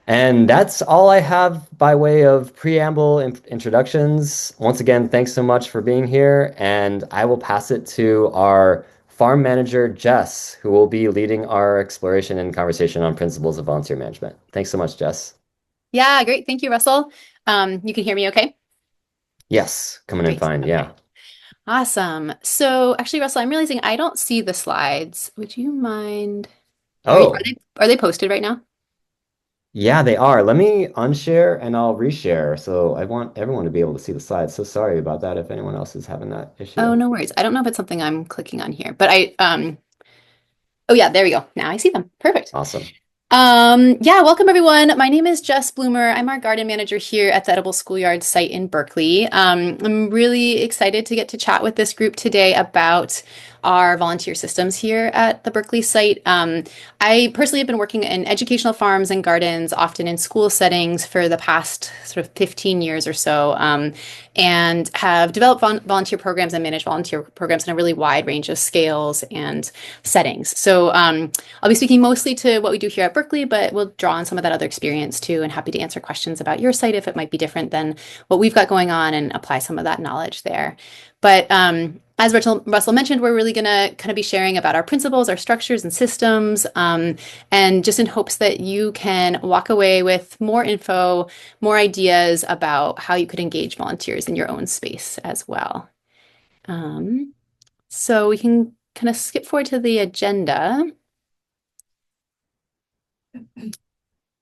And that's all I have by way of preamble introductions. Once again, thanks so much for being here, and I will pass it to our farm manager, Jess, who will be leading our exploration and conversation on principles of volunteer management. Thanks so much, Jess. Yeah, great. Thank you, Russell. You can hear me okay? Yes, coming in Great. fine. Okay. Yeah. Awesome. So actually, Russell, I'm realizing I don't see the slides. Would you mind? Are Oh, they posted right now? yeah, they are. Let me unshare and I'll reshare. So I want everyone to be able to see the slides. So sorry about that if anyone else is having that Oh, issue. no worries. I don't know if it's something I'm clicking on here, but oh yeah, there we go. Now I see them. Perfect. Awesome. Yeah, welcome everyone. My name is Jess Bloomer. I'm our garden manager here at the Edible Schoolyard site in Berkeley. I'm really excited to get to chat with this group today about our volunteer systems here at the Berkeley site. I personally have been working in educational farms and gardens, often in school settings for the past sort of 15 years or so, and have developed volunteer programs and managed volunteer programs in a really wide range of scales and settings. So I'll be speaking mostly to what we do here at Berkeley, but we'll draw on some of that other experience too, and happy to answer questions about your site if it might be different than what we've got going on and apply some of that knowledge there. But as Russell mentioned, we're really going to kind of be sharing about our principles, our structures and systems, and just in hopes that you can walk away with more info, more ideas about how you could engage volunteers in your own space as well. Um, so we can kind of skip forward to the agenda.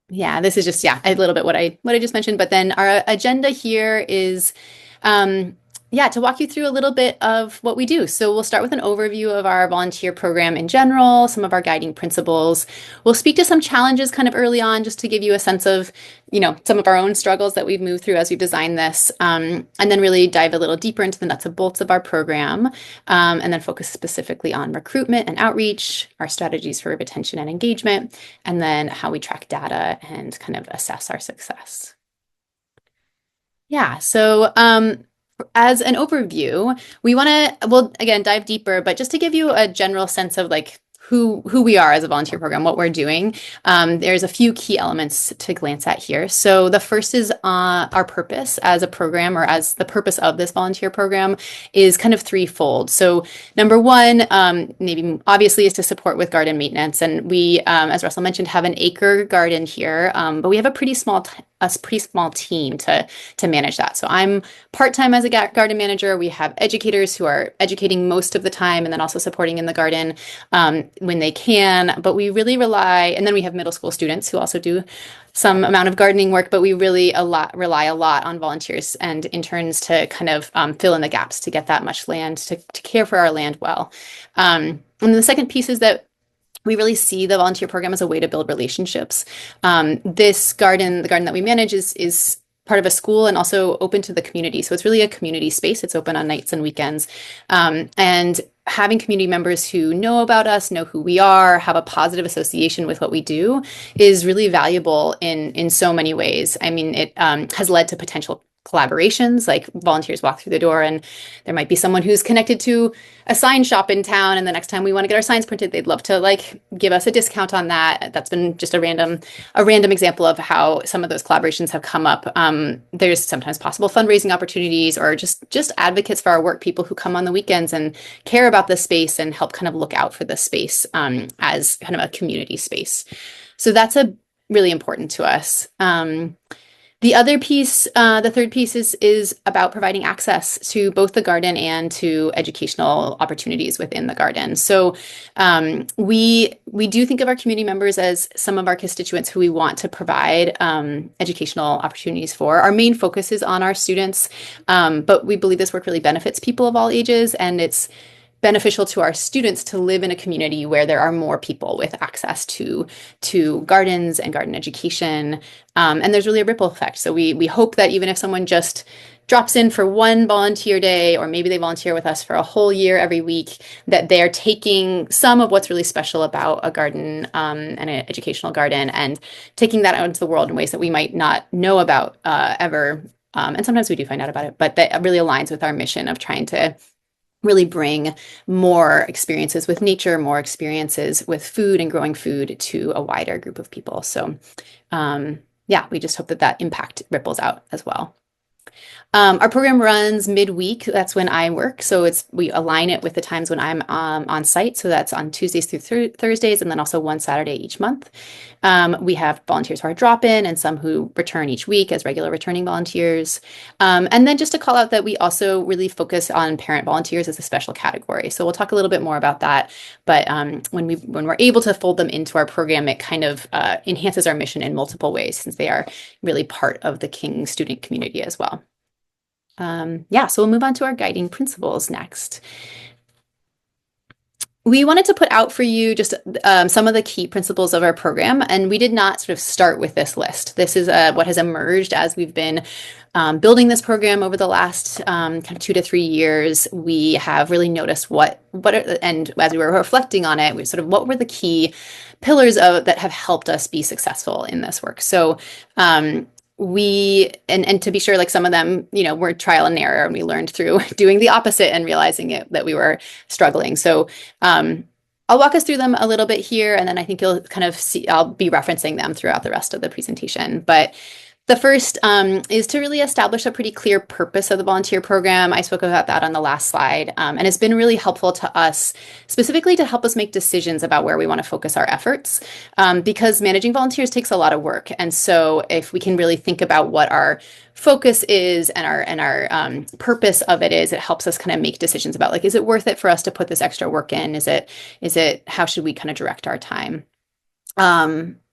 Yeah, this is just a little bit what I just mentioned, but then our agenda here is um to walk you through a little bit of what we do. So we'll start with an overview of our volunteer program in general, some of our guiding principles. We'll speak to some challenges kind of early on just to give you a sense of, some of our own struggles that we've moved through as we've designed this. And then really dive a little deeper into the nuts and bolts of our program, and then focus specifically on recruitment and outreach, our strategies for retention and engagement, and then how we track data and kind of assess our success. Yeah, so as an overview, we want to, well, again, dive deeper, but just to give you a general sense of like who we are as a volunteer program, what we're doing, there's a few key elements to glance at here. So the first is our purpose as a program, or as the purpose of this volunteer program is kind of threefold. So number one, maybe obviously, is to support with garden maintenance. And we, as Russell mentioned, have an acre garden here, but we have a pretty small team to manage that. So I'm part-time as a garden manager. We have educators who are educating most of the time and then also supporting in the garden when they can. But we really rely, and then we have middle school students who also do some amount of gardening work, but we really rely a lot on volunteers and interns to kind of fill in the gaps to get that much land, to care for our land well. And the second piece is that we really see the volunteer program as a way to build relationships. This garden, the garden that we manage, is part of a school and also open to the community. So it's really a community space. It's open on nights and weekends. And having community members who know about us, know who we are, have a positive association with what we do is really valuable in so many ways. I mean, it has led to potential collaborations, like volunteers walk through the door and there might be someone who's connected to a sign shop in town, and the next time we want to get our signs printed, they'd love to like give us a discount on that. That's been just a random example of how some of those collaborations have come up. There's sometimes possible fundraising opportunities, or just advocates for our work, people who come on the weekends and care about the space and help kind of look out for the space as kind of a community space. So that's a really important to us. The other piece, the third piece is about providing access to both the garden and to educational opportunities within the garden. So we do think of our community members as some of our constituents who we want to provide educational opportunities for. Our main focus is on our students, but we believe this work really benefits people of all ages, and it's beneficial to our students to live in a community where there are more people with access to gardens and garden education. And there's really a ripple effect. So we hope that even if someone just drops in for one volunteer day, or maybe they volunteer with us for a whole year every week, that they're taking some of what's really special about a garden and an educational garden and taking that out into the world in ways that we might not know about ever. And sometimes we do find out about it, but that really aligns with our mission of trying to really bring more experiences with nature, more experiences with food and growing food to a wider group of people. So yeah, we just hope that that impact ripples out as well. Our program runs midweek. That's when I work. So we align it with the times when I'm on site. So that's on Tuesdays through Thursdays, and then also one Saturday each month. We have volunteers who are drop-in and some who return each week as regular returning volunteers. And then just to call out that we also really focus on parent volunteers as a special category. So we'll talk a little bit more about that. But when we're able to fold them into our program, it kind of enhances our mission in multiple ways since they are really part of the King student community as well. Yeah, so we'll move on to our guiding principles next. We wanted to put out for you just some of the key principles of our program, and we did not sort of start with this list. This is what has emerged as we've been building this program over the last kind of 2 to 3 years. We have really noticed and as we were reflecting on it, we sort of what were the key pillars that have helped us be successful in this work. So and to be sure, like some of them, were trial and error, and we learned through doing the opposite and realizing that we were struggling. So I'll walk us through them a little bit here, and then I think you'll kind of see, I'll be referencing them throughout the rest of the presentation. But the first is to really establish a pretty clear purpose of the volunteer program. I spoke about that on the last slide, and it's been really helpful to us, specifically to help us make decisions about where we want to focus our efforts, because managing volunteers takes a lot of work. And so if we can really think about what our focus is and our purpose of it is, it helps us kind of make decisions about, like, is it worth it for us to put this extra work in? Is it how should we kind of direct our time?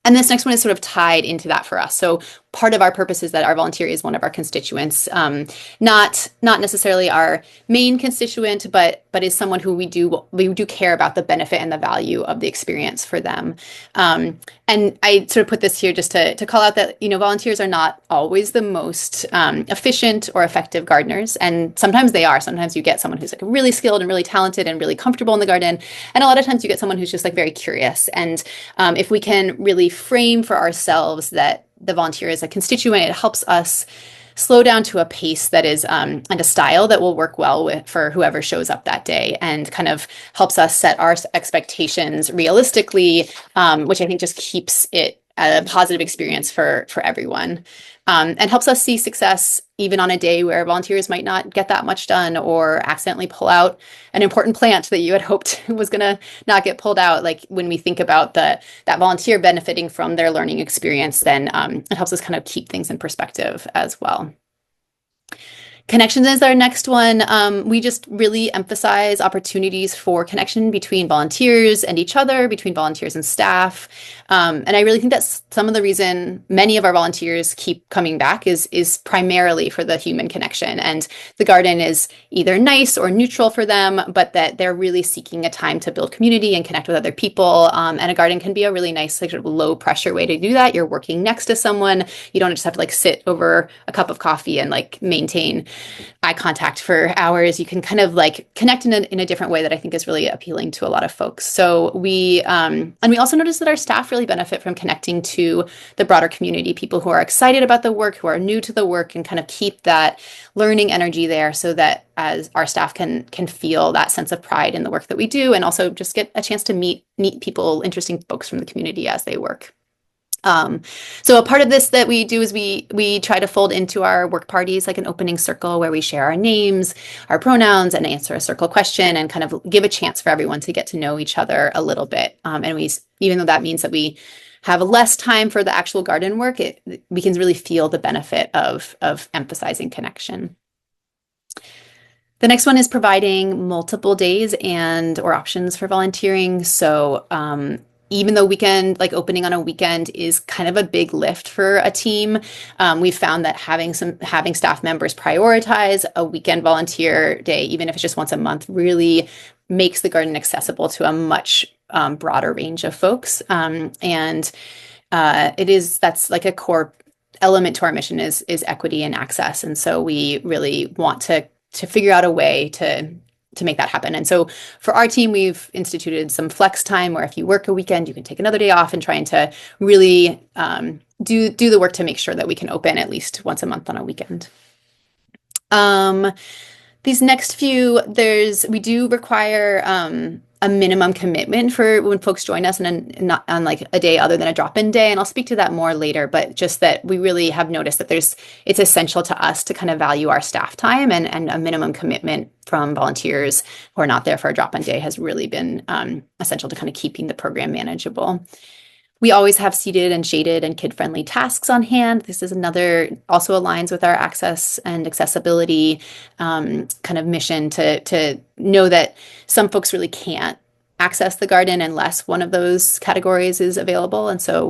And this next one is sort of tied into that for us. So part of our purpose is that our volunteer is one of our constituents, not necessarily our main constituent, but is someone who we do care about the benefit and the value of the experience for them. And I sort of put this here just to call out that volunteers are not always the most efficient or effective gardeners, and sometimes they are. Sometimes you get someone who's like really skilled and really talented and really comfortable in the garden, and a lot of times you get someone who's just like very curious. And if we can really frame for ourselves that the volunteer is a constituent, it helps us slow down to a pace that is and a style that will work well for whoever shows up that day, and kind of helps us set our expectations realistically, which I think just keeps it a positive experience for everyone, and helps us see success even on a day where volunteers might not get that much done or accidentally pull out an important plant that you had hoped was going to not get pulled out. Like when we think about that volunteer benefiting from their learning experience, then it helps us kind of keep things in perspective as well. Connections is our next one. We just really emphasize opportunities for connection between volunteers and each other, between volunteers and staff. And I really think that's some of the reason many of our volunteers keep coming back is primarily for the human connection. And the garden is either nice or neutral for them, but that they're really seeking a time to build community and connect with other people. And a garden can be a really nice, like, sort of low pressure way to do that. You're working next to someone. You don't just have to like sit over a cup of coffee and like maintain eye contact for hours. You can kind of like connect in a different way that I think is really appealing to a lot of folks. So we also notice that our staff really benefit from connecting to the broader community, people who are excited about the work, who are new to the work, and kind of keep that learning energy there, so that as our staff can feel that sense of pride in the work that we do, and also just get a chance to meet people, interesting folks from the community as they work. So a part of this that we do is we try to fold into our work parties like an opening circle where we share our names, our pronouns, and answer a circle question, and kind of give a chance for everyone to get to know each other a little bit. And even though that means that we have less time for the actual garden work, we can really feel the benefit of emphasizing connection. The next one is providing multiple days or options for volunteering. So even though opening on a weekend is kind of a big lift for a team, we've found that having staff members prioritize a weekend volunteer day, even if it's just once a month, really makes the garden accessible to a much broader range of folks. And that's like a core element to our mission is equity and access. And so we really want to figure out a way to make that happen. And so for our team, we've instituted some flex time where if you work a weekend, you can take another day off, and trying to really do the work to make sure that we can open at least once a month on a weekend. These next few, we do require a minimum commitment for when folks join us and not on like a day other than a drop-in day. And I'll speak to that more later, but just that we really have noticed that it's essential to us to kind of value our staff time, and a minimum commitment from volunteers who are not there for a drop-in day has really been essential to kind of keeping the program manageable. We always have seated and shaded and kid-friendly tasks on hand. This is another, also aligns with our access and accessibility kind of mission to know that some folks really can't access the garden unless one of those categories is available. And so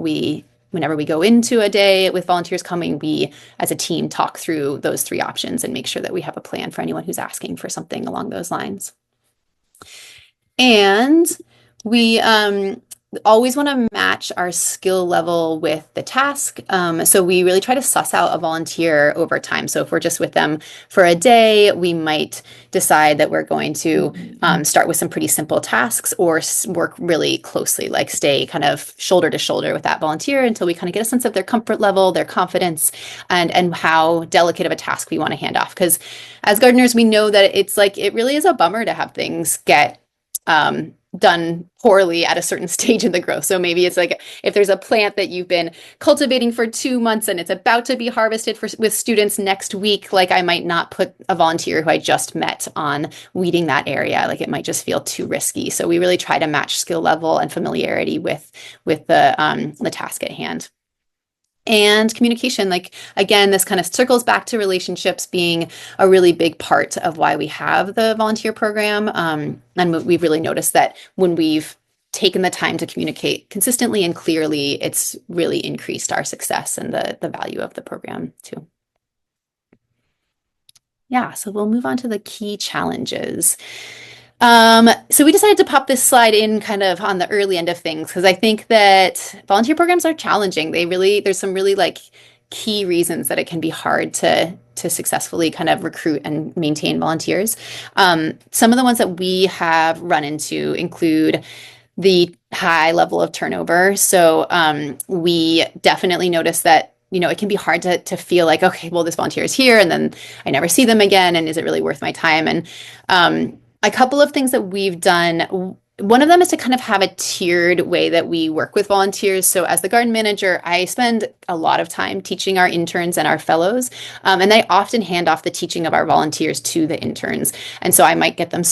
whenever we go into a day with volunteers coming, we as a team talk through those three options and make sure that we have a plan for anyone who's asking for something along those lines. And we always want to match our skill level with the task. So we really try to suss out a volunteer over time. So if we're just with them for a day, we might decide that we're going to start with some pretty simple tasks, or work really closely, like stay kind of shoulder to shoulder with that volunteer until we kind of get a sense of their comfort level, their confidence, and how delicate of a task we want to hand off. Because as gardeners, we know that it's like, it really is a bummer to have things get done poorly at a certain stage in the growth. So maybe it's like if there's a plant that you've been cultivating for 2 months and it's about to be harvested with students next week, like I might not put a volunteer who I just met on weeding that area. Like it might just feel too risky. So we really try to match skill level and familiarity with the task at hand. And communication, like again, this kind of circles back to relationships being a really big part of why we have the volunteer program. And we've really noticed that when we've taken the time to communicate consistently and clearly, it's really increased our success and the value of the program too. Yeah, so we'll move on to the key challenges. So we decided to pop this slide in kind of on the early end of things, because I think that volunteer programs are challenging. There's some really like key reasons that it can be hard to successfully kind of recruit and maintain volunteers. Some of the ones that we have run into include the high level of turnover. So we definitely notice that it can be hard to feel like, okay, well, this volunteer is here and then I never see them again. And is it really worth my time? And a couple of things that we've done. One of them is to kind of have a tiered way that we work with volunteers. So as the garden manager, I spend a lot of time teaching our interns and our fellows, and they often hand off the teaching of our volunteers to the interns. And so I might get them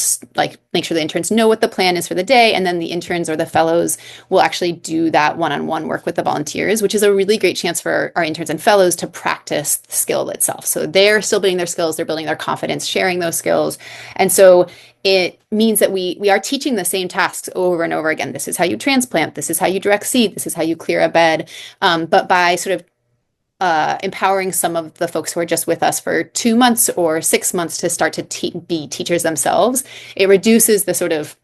make sure the interns know what the plan is for the day, and then the interns or the fellows will actually do that one-on-one work with the volunteers, which is a really great chance for our interns and fellows to practice the skill itself. So they're still building their skills, they're building their confidence, sharing those skills. And so it means that we are teaching the same tasks over and over again. This is how you transplant. This is how you direct seed. This is how you clear a bed. But by sort of empowering some of the folks who are just with us for 2 months or 6 months to start to be teachers themselves, it reduces the sort of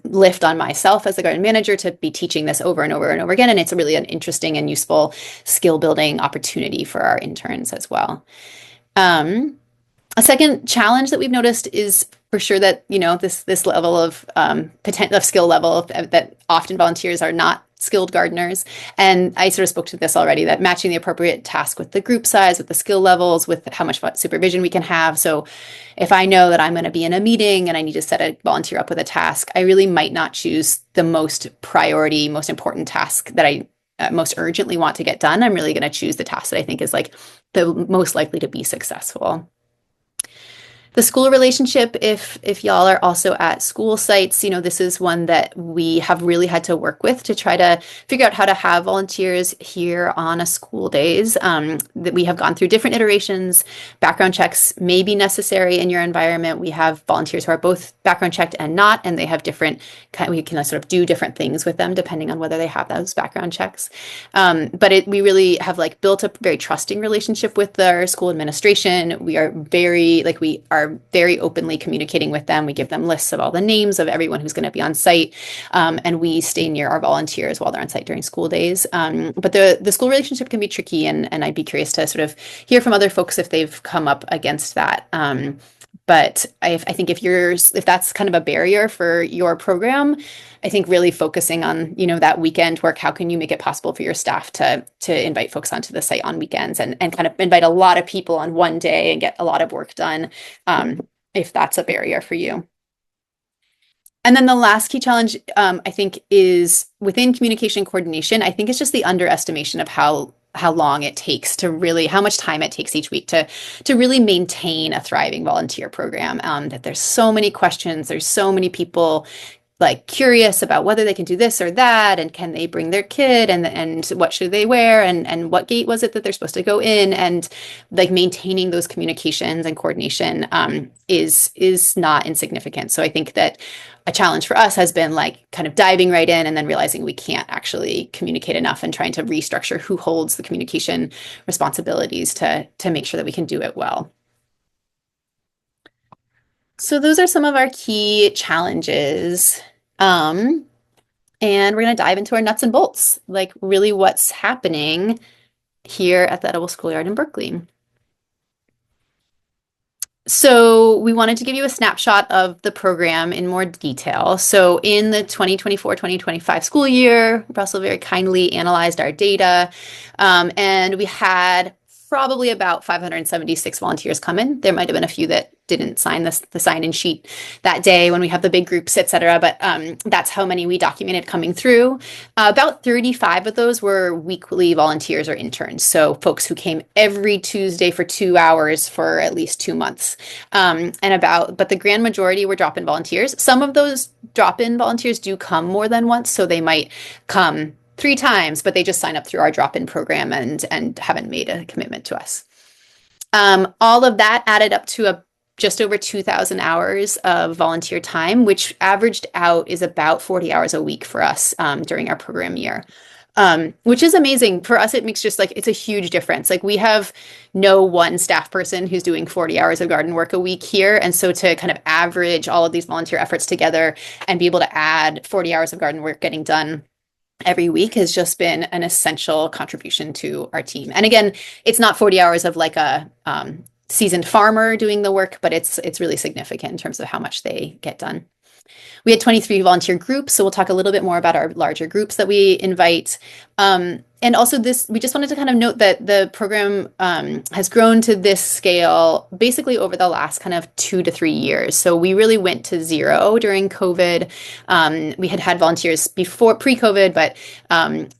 lift on myself as the garden manager to be teaching this over and over and over again. And it's really an interesting and useful skill building opportunity for our interns as well. A second challenge that we've noticed is for sure that, this level of potential of skill level that often volunteers are not skilled gardeners. And I sort of spoke to this already, that matching the appropriate task with the group size, with the skill levels, with how much supervision we can have. So if I know that I'm going to be in a meeting and I need to set a volunteer up with a task, I really might not choose the most priority, most important task that I most urgently want to get done. I'm really going to choose the task that I think is like the most likely to be successful. The school relationship, if y'all are also at school sites, this is one that we have really had to work with to try to figure out how to have volunteers here on a school days. That we have gone through different iterations. Background checks may be necessary in your environment. We have volunteers who are both background checked and not, and they have we can sort of do different things with them depending on whether they have those background checks. But we really have built a very trusting relationship with our school administration. We are very openly communicating with them. We give them lists of all the names of everyone who's going to be on site, and we stay near our volunteers while they're on site during school days. But the school relationship can be tricky, and I'd be curious to sort of hear from other folks if they've come up against that. But I think if that's kind of a barrier for your program, I think really focusing on, that weekend work, how can you make it possible for your staff to invite folks onto the site on weekends and kind of invite a lot of people on one day and get a lot of work done, if that's a barrier for you. And then the last key challenge, I think, is within communication coordination. I think it's just the underestimation of how long it takes to really, how much time it takes each week to really maintain a thriving volunteer program. That there's so many questions, there's so many people like curious about whether they can do this or that, and can they bring their kid, and what should they wear, and what gate was it that they're supposed to go in, and like maintaining those communications and coordination is not insignificant. So I think that a challenge for us has been like kind of diving right in and then realizing we can't actually communicate enough and trying to restructure who holds the communication responsibilities to make sure that we can do it well. So those are some of our key challenges. Um, and we're going to dive into our nuts and bolts, like really what's happening here at the Edible Schoolyard in Berkeley. So we wanted to give you a snapshot of the program in more detail. So in the 2024-2025 school year, Russell very kindly analyzed our data, and we had probably about 576 volunteers come in. There might have been a few that didn't sign the sign-in sheet that day when we have the big groups, et cetera. But that's how many we documented coming through. About 35 of those were weekly volunteers or interns. So folks who came every Tuesday for 2 hours for at least 2 months. But the grand majority were drop-in volunteers. Some of those drop-in volunteers do come more than once. So they might come 3 times, but they just sign up through our drop-in program and haven't made a commitment to us. All of that added up to just over 2,000 hours of volunteer time, which averaged out is about 40 hours a week for us during our program year, which is amazing. For us, it makes just like, it's a huge difference. Like we have no one staff person who's doing 40 hours of garden work a week here. And so to kind of average all of these volunteer efforts together and be able to add 40 hours of garden work getting done every week has just been an essential contribution to our team. And again, it's not 40 hours of like a seasoned farmer doing the work, but it's really significant in terms of how much they get done. We had 23 volunteer groups, so we'll talk a little bit more about our larger groups that we invite. And also we just wanted to kind of note that the program has grown to this scale basically over the last kind of 2 to 3 years. So we really went to zero during COVID. We had volunteers before pre-COVID, but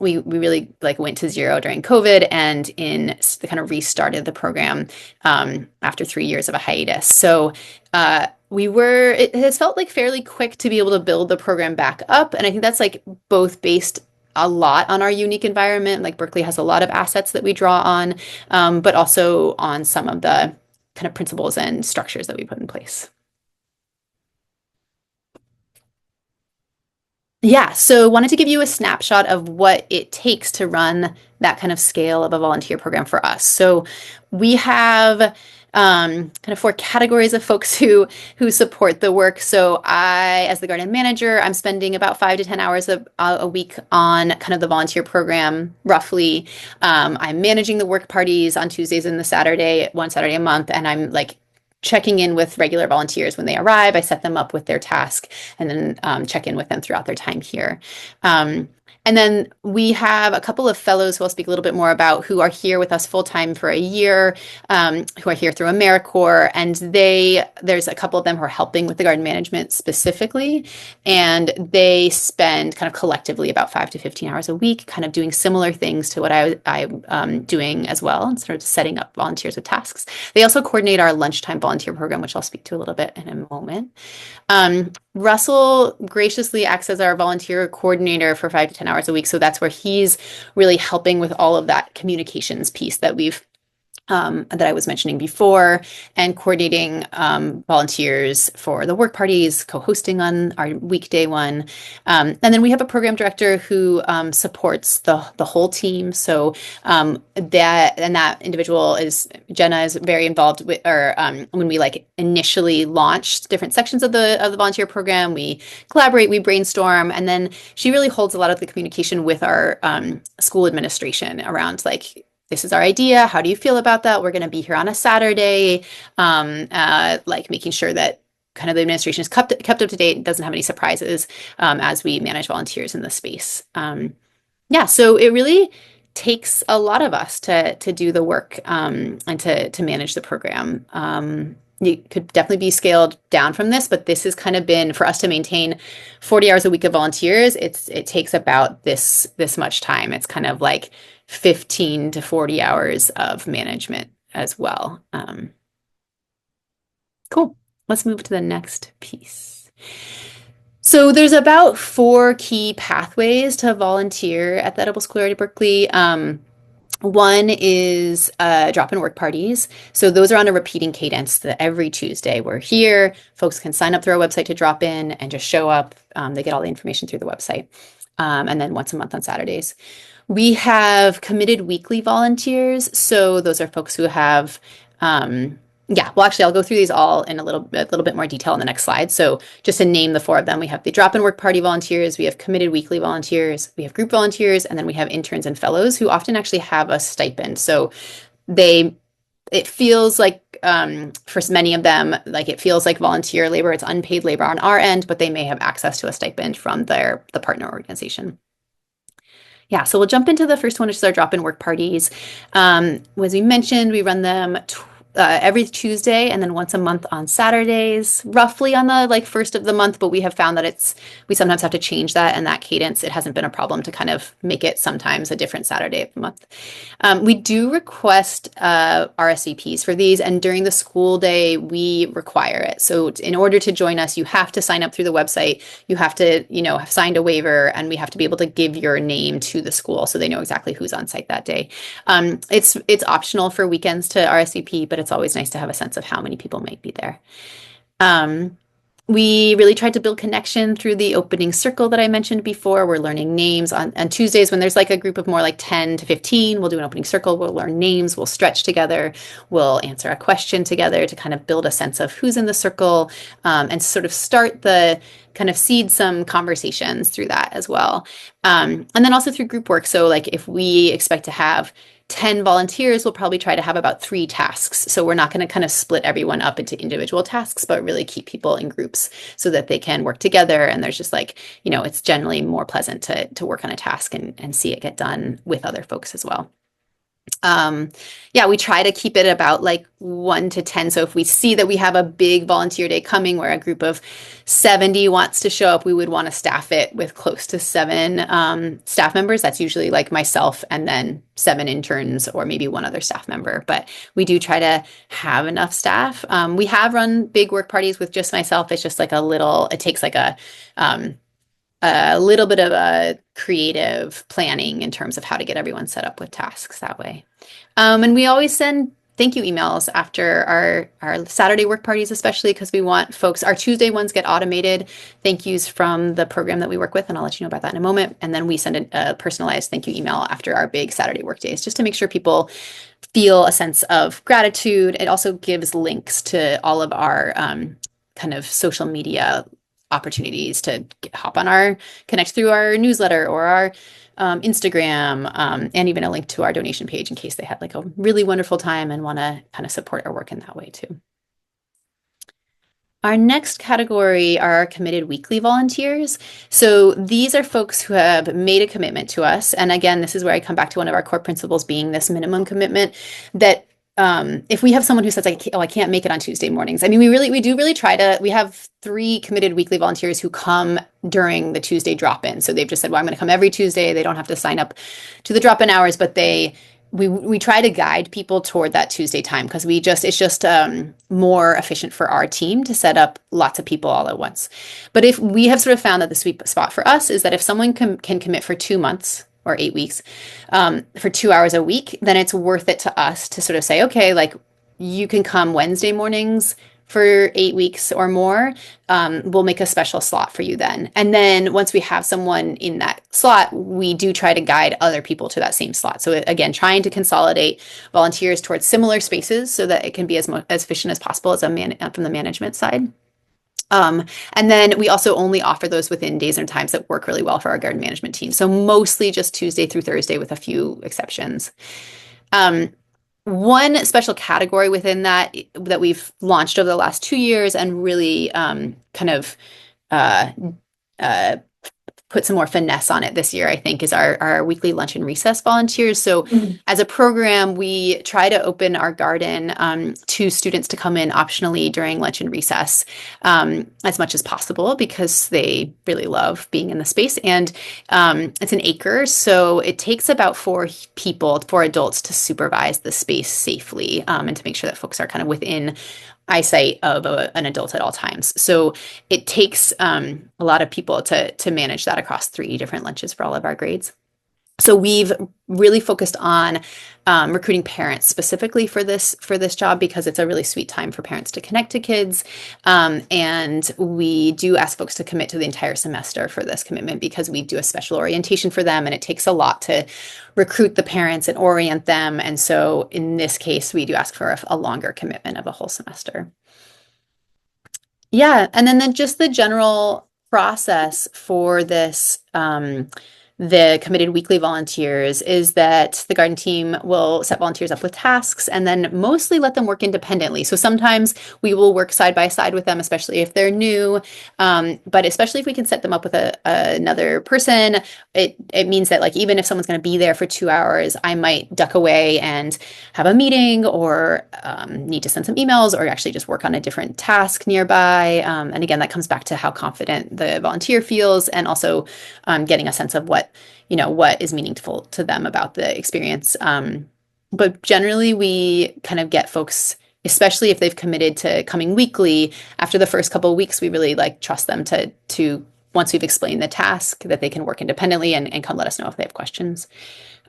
we really like went to zero during COVID and kind of restarted the program after 3 years of a hiatus. So it has felt like fairly quick to be able to build the program back up. And I think that's like both based a lot on our unique environment. Like Berkeley has a lot of assets that we draw on, but also on some of the kind of principles and structures that we put in place. Yeah, so wanted to give you a snapshot of what it takes to run that kind of scale of a volunteer program for us. So we have kind of 4 categories of folks who support the work. So I, as the garden manager, I'm spending about 5 to 10 hours a week on kind of the volunteer program, roughly. I'm managing the work parties on Tuesdays and one Saturday a month, and I'm like checking in with regular volunteers when they arrive. I set them up with their task and then check in with them throughout their time here. And then we have a couple of fellows who I'll speak a little bit more about who are here with us full time for a year, who are here through AmeriCorps. And there's a couple of them who are helping with the garden management specifically. And they spend kind of collectively about 5 to 15 hours a week, kind of doing similar things to what I'm doing as well, and sort of setting up volunteers with tasks. They also coordinate our lunchtime volunteer program, which I'll speak to a little bit in a moment. Russell graciously acts as our volunteer coordinator for 5 to 10 hours a week. So that's where he's really helping with all of that communications piece that that I was mentioning before, and coordinating volunteers for the work parties, co-hosting on our weekday one. And then we have a program director who supports the whole team. So that individual Jenna is very involved with, when we like initially launched different sections of the volunteer program, we collaborate, we brainstorm, and then she really holds a lot of the communication with our school administration around like, this is our idea. How do you feel about that? We're going to be here on a Saturday, like making sure that kind of the administration is kept up to date, doesn't have any surprises as we manage volunteers in the space. Yeah, so it really takes a lot of us to do the work and to manage the program. you could definitely be scaled down from this, but this has kind of been for us to maintain 40 hours a week of volunteers. It takes about this much time. It's kind of like 15 to 40 hours of management as well. Cool. Let's move to the next piece. So there's about 4 key pathways to volunteer at the Edible Schoolyard at Berkeley. One is drop-in work parties. So those are on a repeating cadence that every Tuesday we're here. Folks can sign up through our website to drop in and just show up. They get all the information through the website. And then once a month on Saturdays. We have committed weekly volunteers. So those are folks who have yeah, well, actually, I'll go through these all in a little bit more detail in the next slide. So just to name the 4 of them, we have the drop-in work party volunteers, we have committed weekly volunteers, we have group volunteers, and then we have interns and fellows who often actually have a stipend. So it feels like for many of them, like it feels like volunteer labor. It's unpaid labor on our end, but they may have access to a stipend from the partner organization. Yeah, so we'll jump into the first one, which is our drop-in work parties. As we mentioned, we run them every Tuesday and then once a month on Saturdays, roughly on the first of the month, but we have found that we sometimes have to change that, and that cadence, it hasn't been a problem to kind of make it sometimes a different Saturday of the month. We do request RSVPs for these, and during the school day, we require it. So in order to join us, you have to sign up through the website. You have to, have signed a waiver, and we have to be able to give your name to the school so they know exactly who's on site that day. It's optional for weekends to RSVP, but it's always nice to have a sense of how many people might be there. We really tried to build connection through the opening circle that I mentioned before. We're learning names on Tuesdays when there's like a group of more like 10 to 15. We'll do an opening circle. We'll learn names. We'll stretch together. We'll answer a question together to kind of build a sense of who's in the circle, and sort of seed some conversations through that as well. And then also through group work. So like if we expect to have 10 volunteers, we'll probably try to have about 3 tasks. So we're not going to kind of split everyone up into individual tasks, but really keep people in groups so that they can work together. And there's just it's generally more pleasant to work on a task and see it get done with other folks as well. We try to keep it about 1 to 10. So if we see that we have a big volunteer day coming where a group of 70 wants to show up, we would want to staff it with close to 7 staff members. That's usually myself and then 7 interns or maybe 1 other staff member. But we do try to have enough staff. We have run big work parties with just myself. It's just it takes a little bit of a creative planning in terms of how to get everyone set up with tasks that way. And we always send thank you emails after our Saturday work parties, especially because we want folks, our Tuesday ones get automated thank yous from the program that we work with, and I'll let you know about that in a moment. And then we send a personalized thank you email after our big Saturday work days, just to make sure people feel a sense of gratitude. It also gives links to all of our kind of social media opportunities to connect through our newsletter or our Instagram, and even a link to our donation page in case they had a really wonderful time and want to kind of support our work in that way too. Our next category are our committed weekly volunteers. So these are folks who have made a commitment to us. And again, this is where I come back to one of our core principles being this minimum commitment, that if we have someone who says, I can't make it on Tuesday mornings. I mean, we do really try to, we have 3 committed weekly volunteers who come during the Tuesday drop-in. So they've just said, well, I'm going to come every Tuesday. They don't have to sign up to the drop-in hours, but we try to guide people toward that Tuesday time because it's just more efficient for our team to set up lots of people all at once. But if we have sort of found that the sweet spot for us is that if someone can commit for 2 months, or 8 weeks, for 2 hours a week, then it's worth it to us to sort of say, okay, you can come Wednesday mornings for 8 weeks or more. We'll make a special slot for you then. And then once we have someone in that slot, we do try to guide other people to that same slot. So again, trying to consolidate volunteers towards similar spaces so that it can be as efficient as possible from the management side. And then we also only offer those within days and times that work really well for our garden management team. So mostly just Tuesday through Thursday with a few exceptions. One special category within that we've launched over the last 2 years and really kind of put some more finesse on it this year, I think, is our weekly lunch and recess volunteers. So as a program, we try to open our garden to students to come in optionally during lunch and recess as much as possible because they really love being in the space. And it's an acre, so it takes about 4 adults to supervise the space safely and to make sure that folks are kind of within eyesight of an adult at all times. So it takes a lot of people to manage that across 3 different lunches for all of our grades. So we've really focused on recruiting parents specifically for this job because it's a really sweet time for parents to connect to kids. And we do ask folks to commit to the entire semester for this commitment because we do a special orientation for them, and it takes a lot to recruit the parents and orient them. And so in this case, we do ask for a longer commitment of a whole semester. Yeah, and then just the general process for this the committed weekly volunteers is that the garden team will set volunteers up with tasks and then mostly let them work independently. So sometimes we will work side by side with them, especially if they're new. But especially if we can set them up with another person, it means that like even if someone's going to be there for 2 hours, I might duck away and have a meeting or need to send some emails or actually just work on a different task nearby. And again, that comes back to how confident the volunteer feels and also getting a sense of what is meaningful to them about the experience. But generally, we kind of get folks, especially if they've committed to coming weekly, after the first couple of weeks, we really like trust them to once we've explained the task, that they can work independently and come let us know if they have questions.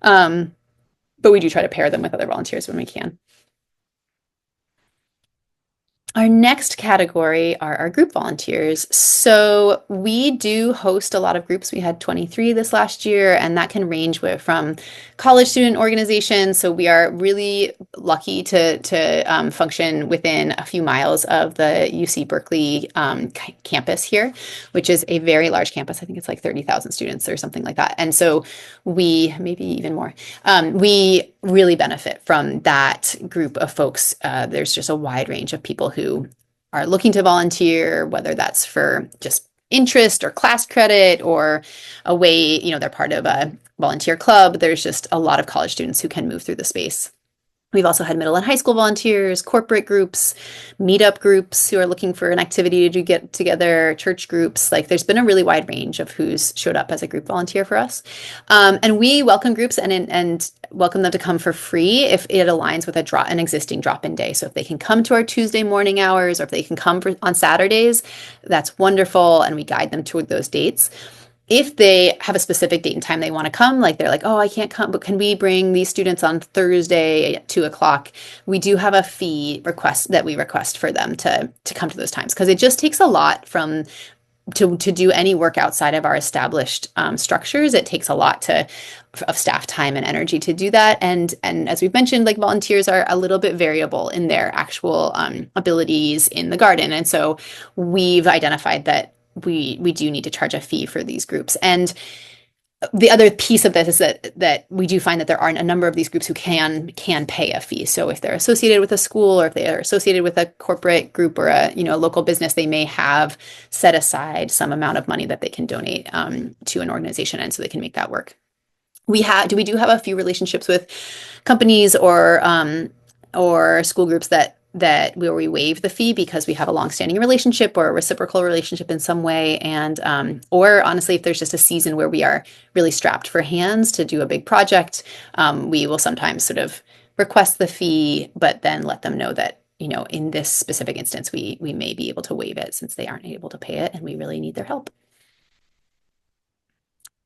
But we do try to pair them with other volunteers when we can. Our next category are our group volunteers. So we do host a lot of groups. We had 23 this last year, and that can range from college student organizations. So we are really lucky to function within a few miles of the UC Berkeley campus here, which is a very large campus. I think it's like 30,000 students or something like that. And so maybe even more, we really benefit from that group of folks. There's just a wide range of people who are looking to volunteer, whether that's for just interest or class credit or a way, they're part of a volunteer club. There's just a lot of college students who can move through the space. We've also had middle and high school volunteers, corporate groups, meetup groups who are looking for an activity to get together, church groups. Like there's been a really wide range of who's showed up as a group volunteer for us. And we welcome groups and welcome them to come for free if it aligns with an existing drop-in day. So if they can come to our Tuesday morning hours or if they can come on Saturdays, that's wonderful. And we guide them toward those dates. If they have a specific date and time they want to come, like they're like, oh, I can't come, but can we bring these students on Thursday at 2:00? We do have a fee request that we request for them to come to those times because it just takes a lot to do any work outside of our established structures. It takes a lot of staff time and energy to do that. And as we've mentioned, like volunteers are a little bit variable in their actual abilities in the garden. And so we've identified that we do need to charge a fee for these groups. And the other piece of this is that we do find that there are a number of these groups who can pay a fee. So if they're associated with a school or if they are associated with a corporate group or a local business, they may have set aside some amount of money that they can donate to an organization, and so they can make that work. We do have a few relationships with companies or school groups where we waive the fee because we have a longstanding relationship or a reciprocal relationship in some way. And, or honestly, if there's just a season where we are really strapped for hands to do a big project, we will sometimes sort of request the fee, but then let them know that, in this specific instance, we may be able to waive it since they aren't able to pay it and we really need their help.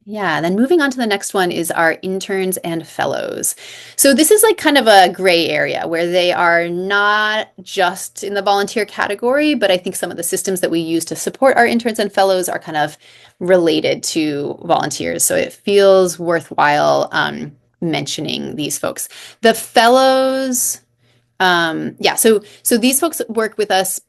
Yeah, then moving on to the next one is our interns and fellows. So this is like kind of a gray area where they are not just in the volunteer category, but I think some of the systems that we use to support our interns and fellows are kind of related to volunteers. So it feels worthwhile mentioning these folks. The fellows, so these folks work with us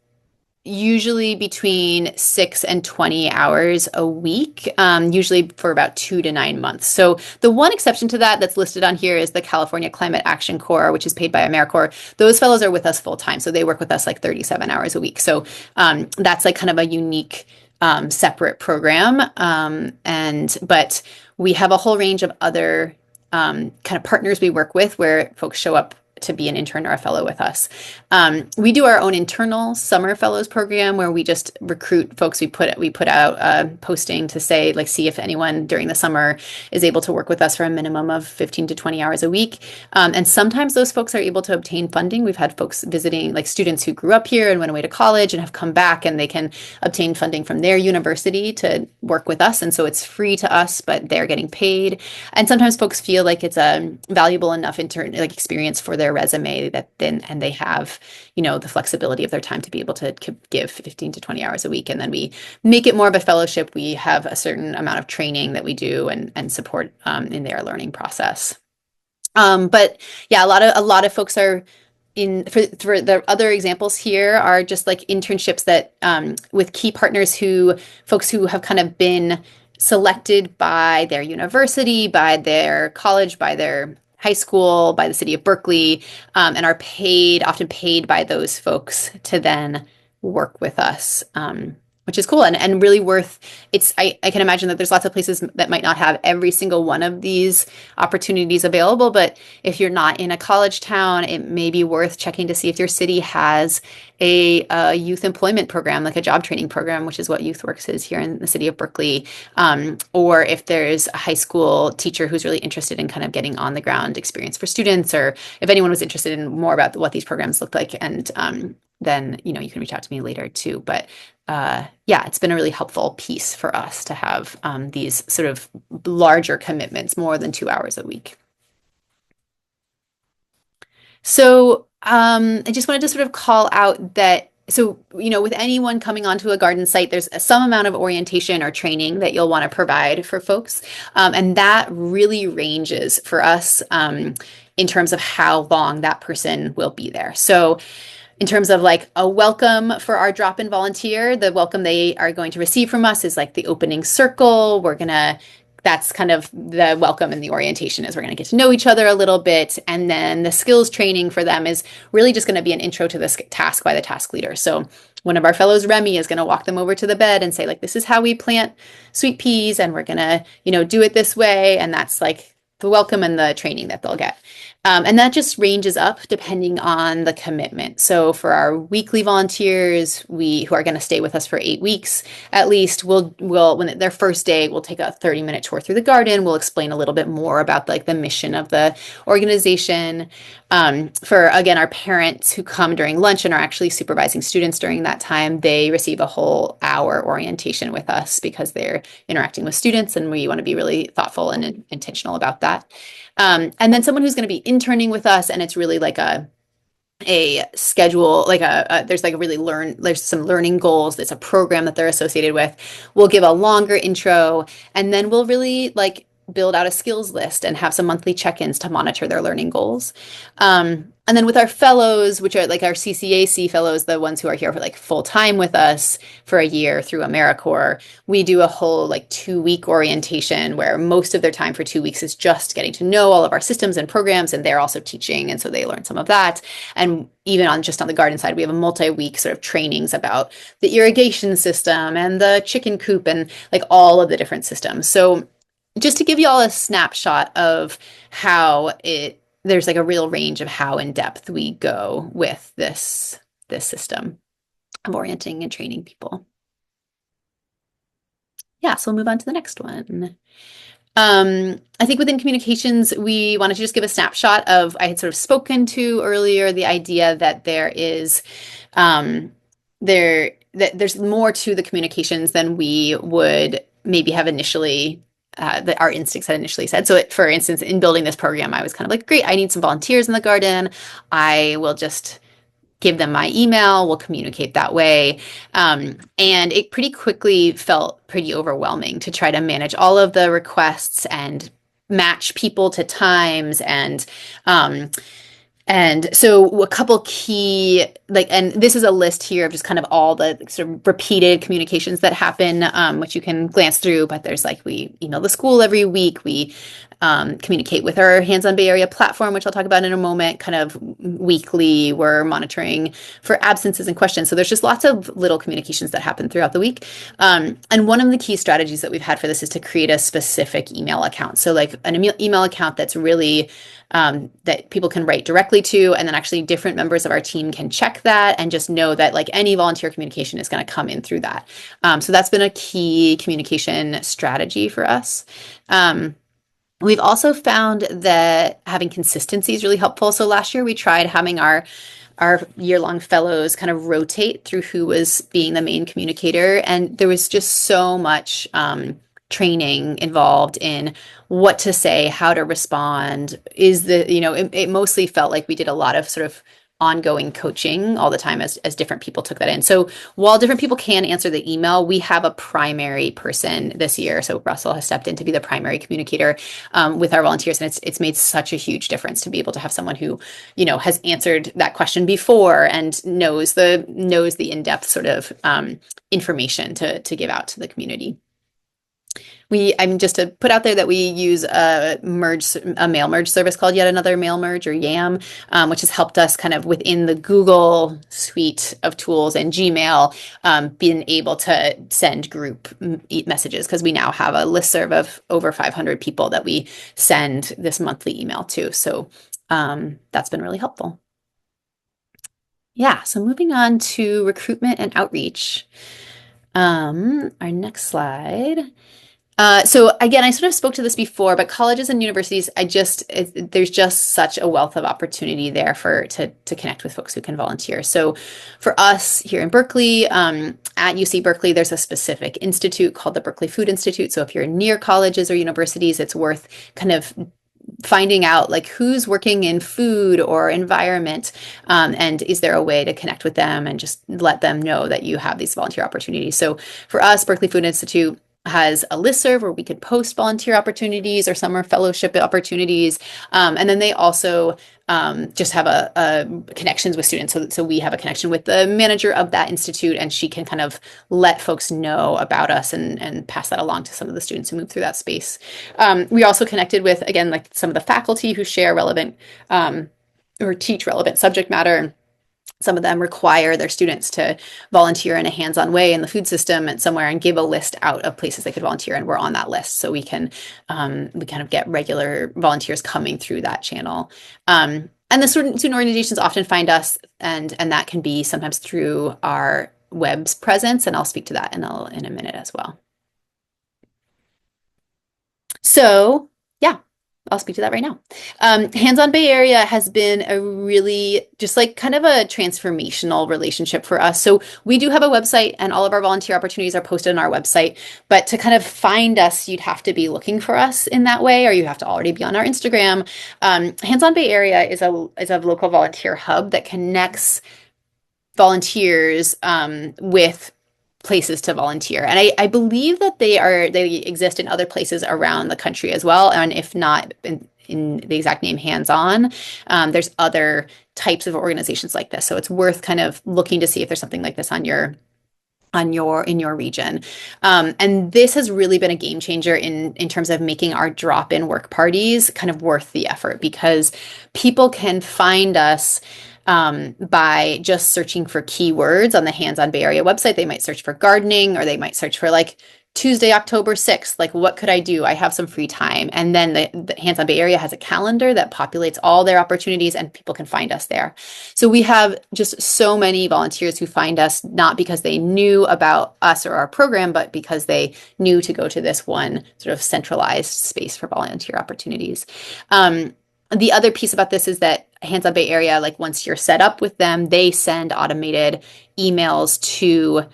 usually between 6 and 20 hours a week, usually for about 2 to 9 months. So the one exception to that's listed on here is the California Climate Action Corps, which is paid by AmeriCorps. Those fellows are with us full time. So they work with us like 37 hours a week. So that's like kind of a unique separate program. But we have a whole range of other kind of partners we work with where folks show up to be an intern or a fellow with us. We do our own internal summer fellows program where we just recruit folks. We put out a posting to say, like, see if anyone during the summer is able to work with us for a minimum of 15 to 20 hours a week. And sometimes those folks are able to obtain funding. We've had folks visiting, like students who grew up here and went away to college and have come back, and they can obtain funding from their university to work with us. And so it's free to us, but they're getting paid. And sometimes folks feel like it's a valuable enough intern like experience for their resume that then, and they have, the flexibility of their time to be able to give 15 to 20 hours a week. And then we make it more of a fellowship. We have a certain amount of training that we do and support in their learning process. But yeah, a lot of folks are for the other examples here are just like internships that with key partners folks who have kind of been selected by their university, by their college, by their high school, by the city of Berkeley, and are often paid by those folks to then work with us, which is cool and really worth it's I can imagine that there's lots of places that might not have every single one of these opportunities available, but if you're not in a college town, it may be worth checking to see if your city has a youth employment program, like a job training program, which is what YouthWorks is here in the city of Berkeley, or if there's a high school teacher who's really interested in kind of getting on the ground experience for students, or if anyone was interested in more about what these programs look like, and then you can reach out to me later too. But yeah, it's been a really helpful piece for us to have these sort of larger commitments, more than 2 hours a week. So I just wanted to sort of call out that, so, with anyone coming onto a garden site, there's some amount of orientation or training that you'll want to provide for folks. And that really ranges for us in terms of how long that person will be there. So in terms of like a welcome for our drop-in volunteer, the welcome they are going to receive from us is like the opening circle. That's kind of the welcome, and the orientation is we're going to get to know each other a little bit. And then the skills training for them is really just going to be an intro to this task by the task leader. So one of our fellows, Remy, is going to walk them over to the bed and say, like, this is how we plant sweet peas, and we're going to, do it this way. And that's like the welcome and the training that they'll get. And that just ranges up depending on the commitment. So for our weekly volunteers, who are going to stay with us for 8 weeks at least, we'll when their first day, we'll take a 30-minute tour through the garden. We'll explain a little bit more about like the mission of the organization. For again, our parents who come during lunch and are actually supervising students during that time, they receive a whole hour orientation with us because they're interacting with students, and we want to be really thoughtful and intentional about that. And then someone who's going to be interning with us, and it's really like a schedule, like there's some learning goals. There's a program that they're associated with. We'll give a longer intro, and then we'll really like build out a skills list and have some monthly check-ins to monitor their learning goals. And then with our fellows, which are like our CCAC fellows, the ones who are here for like full time with us for a year through AmeriCorps, we do a whole like 2-week orientation where most of their time for 2 weeks is just getting to know all of our systems and programs, and they're also teaching, and so they learn some of that. And even on the garden side, we have a multi-week sort of trainings about the irrigation system and the chicken coop and like all of the different systems. So just to give you all a snapshot of how there's like a real range of how in depth we go with this system of orienting and training people. Yeah, so we'll move on to the next one. I think within communications, we wanted to just give a snapshot of, I had sort of spoken to earlier, the idea that there's more to the communications than we would maybe have initially that our instincts had initially said. So for instance, in building this program, I was kind of like, great, I need some volunteers in the garden. I will just give them my email. We'll communicate that way. And it pretty quickly felt pretty overwhelming to try to manage all of the requests and match people to times. And so a couple key like, and this is a list here of just kind of all the sort of repeated communications that happen, which you can glance through. But there's like, we email the school every week. We communicate with our Hands on Bay Area platform, which I'll talk about in a moment, kind of weekly. We're monitoring for absences and questions. So there's just lots of little communications that happen throughout the week. And one of the key strategies that we've had for this is to create a specific email account. So like an email account that's really that people can write directly to, and then actually different members of our team can check that and just know that like any volunteer communication is going to come in through that. So that's been a key communication strategy for us. We've also found that having consistency is really helpful. So last year we tried having our year-long fellows kind of rotate through who was being the main communicator, and there was just so much training involved in what to say, how to respond. It mostly felt like we did a lot of sort of ongoing coaching all the time as different people took that in. So while different people can answer the email, we have a primary person this year. So Russell has stepped in to be the primary communicator with our volunteers, and it's made such a huge difference to be able to have someone who, has answered that question before and knows the in-depth sort of information to give out to the community. I'm just to put out there that we use a mail merge service called Yet Another Mail Merge, or YAM, which has helped us kind of within the Google suite of tools and Gmail, being able to send group messages, because we now have a listserv of over 500 people that we send this monthly email to. So that's been really helpful. Yeah, so moving on to recruitment and outreach. Our next slide. So again, I sort of spoke to this before, but colleges and universities, there's just such a wealth of opportunity there to connect with folks who can volunteer. So for us here in Berkeley, at UC Berkeley, there's a specific institute called the Berkeley Food Institute. So if you're near colleges or universities, it's worth kind of finding out like who's working in food or environment, and is there a way to connect with them and just let them know that you have these volunteer opportunities. So for us, Berkeley Food Institute has a listserv where we could post volunteer opportunities or summer fellowship opportunities. And then they also just have a connections with students. So we have a connection with the manager of that institute, and she can kind of let folks know about us and pass that along to some of the students who move through that space. We also connected with, again, like some of the faculty who share relevant or teach relevant subject matter. Some of them require their students to volunteer in a hands-on way in the food system and somewhere, and give a list out of places they could volunteer, and we're on that list, so we kind of get regular volunteers coming through that channel. And the student organizations often find us, and that can be sometimes through our web's presence, and I'll speak to that in a minute as well. So yeah, I'll speak to that right now. Hands on Bay Area has been a really just like kind of a transformational relationship for us. So we do have a website, and all of our volunteer opportunities are posted on our website. But to kind of find us, you'd have to be looking for us in that way, or you have to already be on our Instagram. Hands on Bay Area is a local volunteer hub that connects volunteers with places to volunteer. And I believe that they exist in other places around the country as well. And if not in the exact name Hands On, there's other types of organizations like this. So it's worth kind of looking to see if there's something like this in your region. And this has really been a game changer in terms of making our drop-in work parties kind of worth the effort, because people can find us by just searching for keywords on the Hands on Bay Area website. They might search for gardening, or they might search for like Tuesday, October 6th, like what could I do? I have some free time. And then the Hands on Bay Area has a calendar that populates all their opportunities, and people can find us there. So we have just so many volunteers who find us not because they knew about us or our program, but because they knew to go to this one sort of centralized space for volunteer opportunities. The other piece about this is that Hands on Bay Area, like once you're set up with them, they send automated emails to,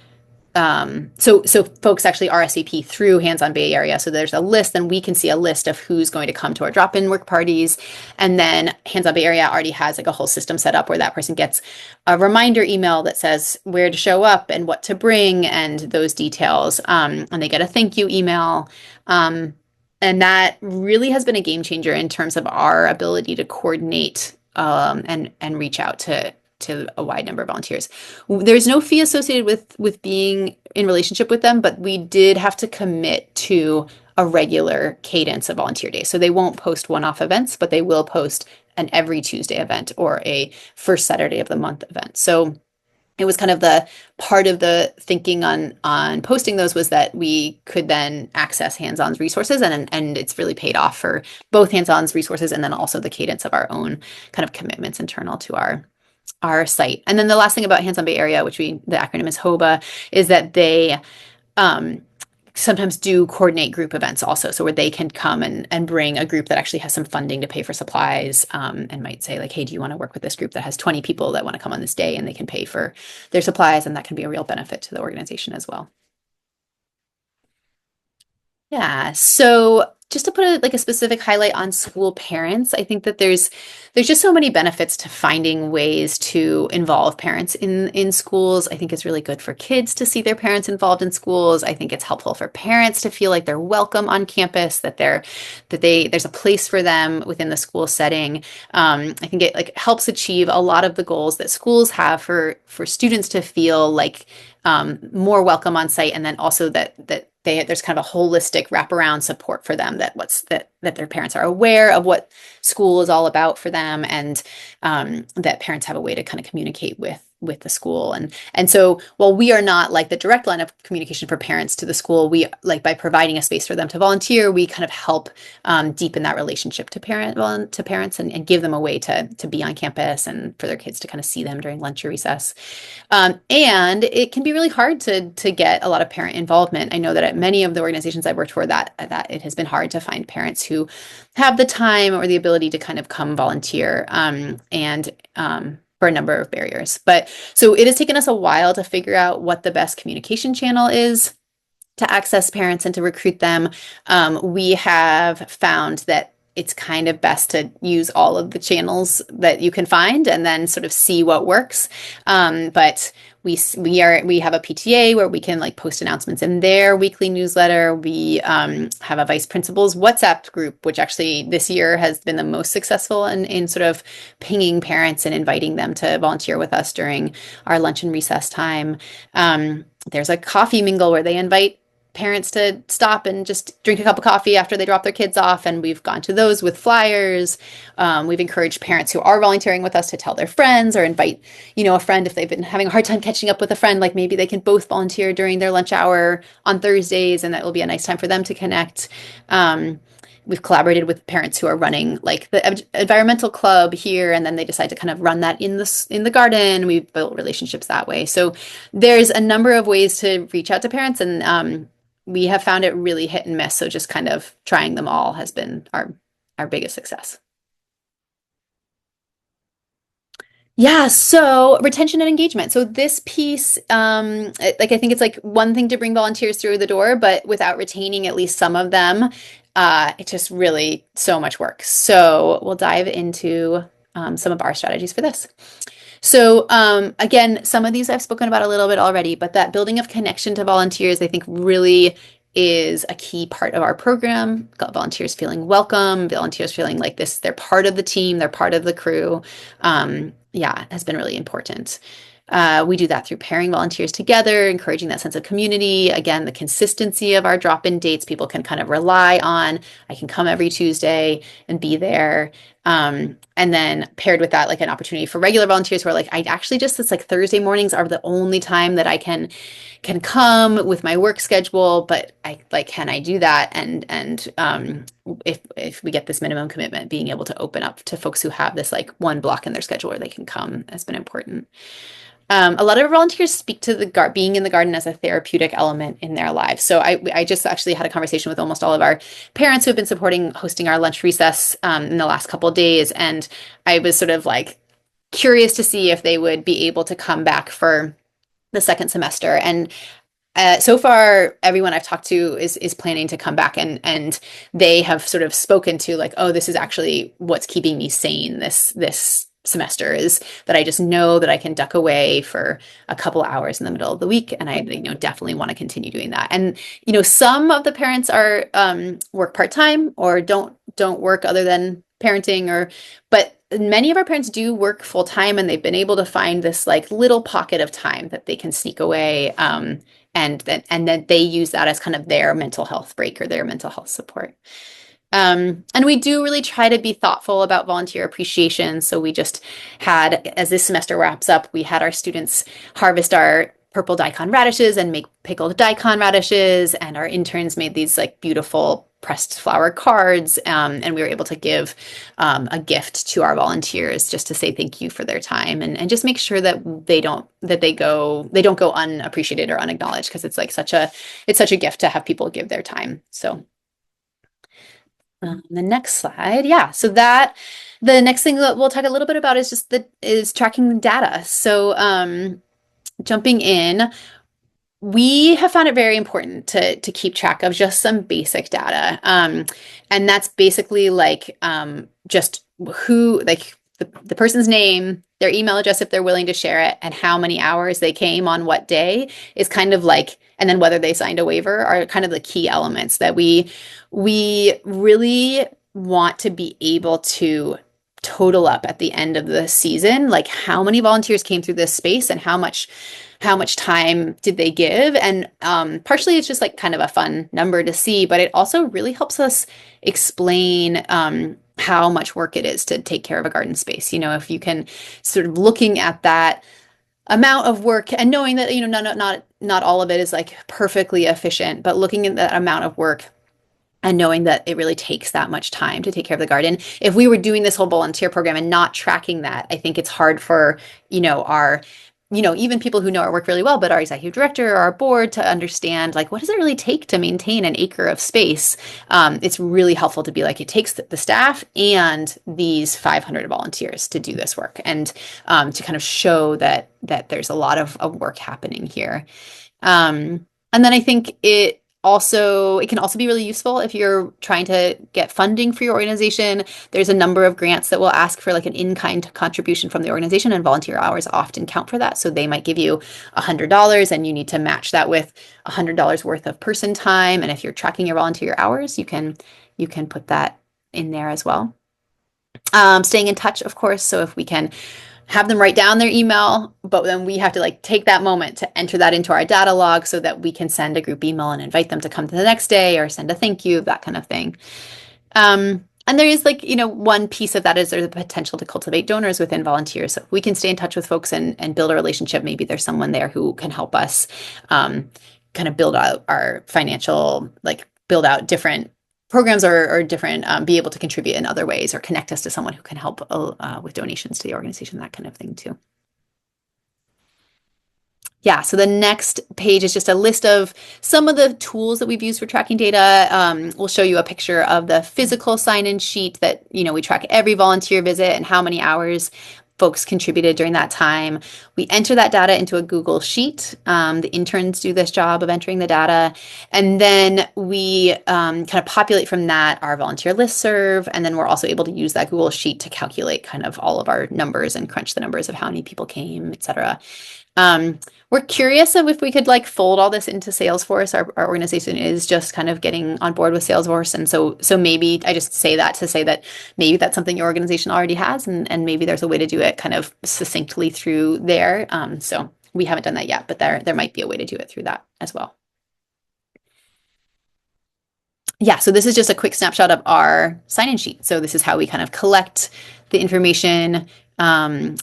so folks actually RSVP through Hands on Bay Area. So there's a list, and we can see a list of who's going to come to our drop-in work parties. And then Hands on Bay Area already has like a whole system set up where that person gets a reminder email that says where to show up and what to bring and those details. And they get a thank you email. And that really has been a game changer in terms of our ability to coordinate and reach out to to a wide number of volunteers. There's no fee associated with being in relationship with them, but we did have to commit to a regular cadence of volunteer days. So they won't post one-off events, but they will post an every Tuesday event or a first Saturday of the month event. So it was kind of the part of the thinking on posting those was that we could then access hands-on resources, and it's really paid off for both hands-on resources and then also the cadence of our own kind of commitments internal to our site. And then the last thing about Hands-On Bay Area, which the acronym is HOBA, is that they um, sometimes do coordinate group events also, so where they can come and bring a group that actually has some funding to pay for supplies, and might say like, hey, do you want to work with this group that has 20 people that want to come on this day, and they can pay for their supplies, and that can be a real benefit to the organization as well. Yeah, so just to put like a specific highlight on school parents, I think that there's just so many benefits to finding ways to involve parents in schools. I think it's really good for kids to see their parents involved in schools. I think it's helpful for parents to feel like they're welcome on campus, there's a place for them within the school setting. I think it like helps achieve a lot of the goals that schools have for students to feel like more welcome on site, and then also that there's kind of a holistic wraparound support for them, that their parents are aware of what school is all about for them, and that parents have a way to kind of communicate with the school. And so while we are not like the direct line of communication for parents to the school, we like by providing a space for them to volunteer, we kind of help deepen that relationship to parents, and give them a way to be on campus and for their kids to kind of see them during lunch or recess. And it can be really hard to get a lot of parent involvement. I know that at many of the organizations I've worked for, that it has been hard to find parents who have the time or the ability to kind of come volunteer, and for a number of barriers. But so it has taken us a while to figure out what the best communication channel is to access parents and to recruit them. We have found that it's kind of best to use all of the channels that you can find and then sort of see what works. But we have a PTA where we can like post announcements in their weekly newsletter. We have a vice principal's WhatsApp group, which actually this year has been the most successful in sort of pinging parents and inviting them to volunteer with us during our lunch and recess time. There's a coffee mingle where they invite parents to stop and just drink a cup of coffee after they drop their kids off. And we've gone to those with flyers. We've encouraged parents who are volunteering with us to tell their friends or invite, a friend if they've been having a hard time catching up with a friend, like maybe they can both volunteer during their lunch hour on Thursdays, and that will be a nice time for them to connect. We've collaborated with parents who are running like the environmental club here, and then they decide to kind of run that in the garden. We've built relationships that way. So there's a number of ways to reach out to parents, and we have found it really hit and miss. So just kind of trying them all has been our biggest success. Yeah, so retention and engagement. So this piece, like I think it's like one thing to bring volunteers through the door, but without retaining at least some of them, it's just really so much work. So we'll dive into some of our strategies for this. So again, some of these I've spoken about a little bit already, but that building of connection to volunteers, I think really is a key part of our program. Got volunteers feeling welcome, volunteers feeling like they're part of the team, they're part of the crew. Yeah, has been really important. We do that through pairing volunteers together, encouraging that sense of community. Again, the consistency of our drop-in dates, people can kind of rely on. I can come every Tuesday and be there. And then paired with that, like an opportunity for regular volunteers who are like, it's like Thursday mornings are the only time that I can come with my work schedule, but can I do that? And if we get this minimum commitment, being able to open up to folks who have this like one block in their schedule where they can come has been important. A lot of volunteers speak to being in the garden as a therapeutic element in their lives. So I just actually had a conversation with almost all of our parents who have been hosting our lunch recess in the last couple of days. And I was sort of like curious to see if they would be able to come back for the second semester. And so far, everyone I've talked to is planning to come back, and they have sort of spoken to like, oh, this is actually what's keeping me sane this semester, is that I just know that I can duck away for a couple hours in the middle of the week, and I definitely want to continue doing that. And some of the parents are work part-time or don't work other than parenting or but many of our parents do work full time and they've been able to find this like little pocket of time that they can sneak away and then they use that as kind of their mental health break or their mental health support. And we do really try to be thoughtful about volunteer appreciation. So we just had, as this semester wraps up, we had our students harvest our purple daikon radishes and make pickled daikon radishes, and our interns made these like beautiful pressed flower cards, and we were able to give a gift to our volunteers just to say thank you for their time and just make sure that they don't go unappreciated or unacknowledged because it's like such a gift to have people give their time. So the next slide. Yeah. So the next thing that we'll talk a little bit about is tracking data. So jumping in, we have found it very important to keep track of just some basic data. And that's basically like just who, like the person's name, their email address if they're willing to share it, and how many hours they came on what day is kind of like, and then whether they signed a waiver are kind of the key elements that we really want to be able to total up at the end of the season, like how many volunteers came through this space and how much time did they give? And partially it's just like kind of a fun number to see, but it also really helps us explain how much work it is to take care of a garden space. You know, if you can sort of looking at that amount of work and knowing that, you know, not all of it is like perfectly efficient, but looking at that amount of work and knowing that it really takes that much time to take care of the garden. If we were doing this whole volunteer program and not tracking that, I think it's hard for, even people who know our work really well, but our executive director or our board to understand, like, what does it really take to maintain an acre of space? It's really helpful to be like, it takes the staff and these 500 volunteers to do this work and to kind of show that there's a lot of work happening here. And then I think it can also be really useful if you're trying to get funding for your organization. There's a number of grants that will ask for like an in-kind contribution from the organization, and volunteer hours often count for that. So they might give you $100 and you need to match that with $100 worth of person time. And if you're tracking your volunteer hours, you can put that in there as well. Staying in touch, of course. So if we can have them write down their email, but then we have to like take that moment to enter that into our data log so that we can send a group email and invite them to come to the next day or send a thank you, that kind of thing. And there is like, one piece of that is there's the potential to cultivate donors within volunteers. So if we can stay in touch with folks and build a relationship, maybe there's someone there who can help us kind of build out our financial, like build out different programs or different be able to contribute in other ways or connect us to someone who can help with donations to the organization, that kind of thing too. Yeah, so the next page is just a list of some of the tools that we've used for tracking data. We'll show you a picture of the physical sign-in sheet that, we track every volunteer visit and how many hours folks contributed during that time. We enter that data into a Google Sheet. The interns do this job of entering the data. And then we kind of populate from that our volunteer listserv. And then we're also able to use that Google Sheet to calculate kind of all of our numbers and crunch the numbers of how many people came, et cetera. We're curious of if we could like fold all this into Salesforce. Our organization is just kind of getting on board with Salesforce. And so maybe I just say that to say that maybe that's something your organization already has and maybe there's a way to do it kind of succinctly through there. So we haven't done that yet, but there might be a way to do it through that as well. Yeah, so this is just a quick snapshot of our sign-in sheet. So this is how we kind of collect the information from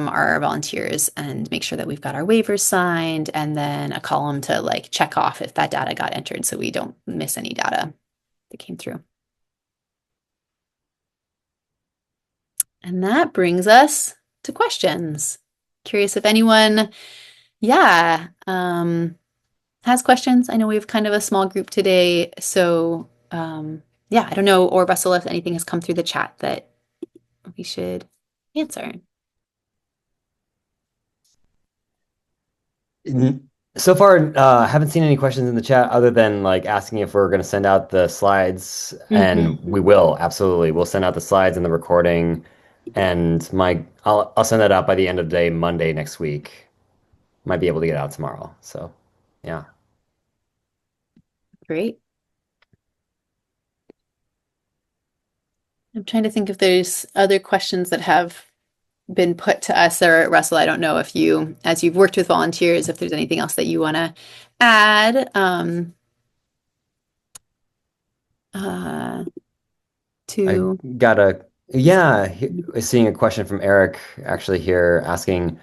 our volunteers and make sure that we've got our waivers signed, and then a column to like check off if that data got entered so we don't miss any data that came through. And that brings us to questions. Curious if anyone, has questions. I know we have kind of a small group today, so I don't know, or Russell, if anything has come through the chat that we should answer. So far, haven't seen any questions in the chat other than like asking if we're going to send out the slides, and we will, absolutely. We'll send out the slides and the recording, and I'll send that out by the end of the day, Monday next week. Might be able to get out tomorrow. So, yeah. Great. I'm trying to think if there's other questions that have been put to us, or Russell, I don't know if you, as you've worked with volunteers, if there's anything else that you want to add uh, I to. got a, yeah, seeing a question from Eric actually here asking,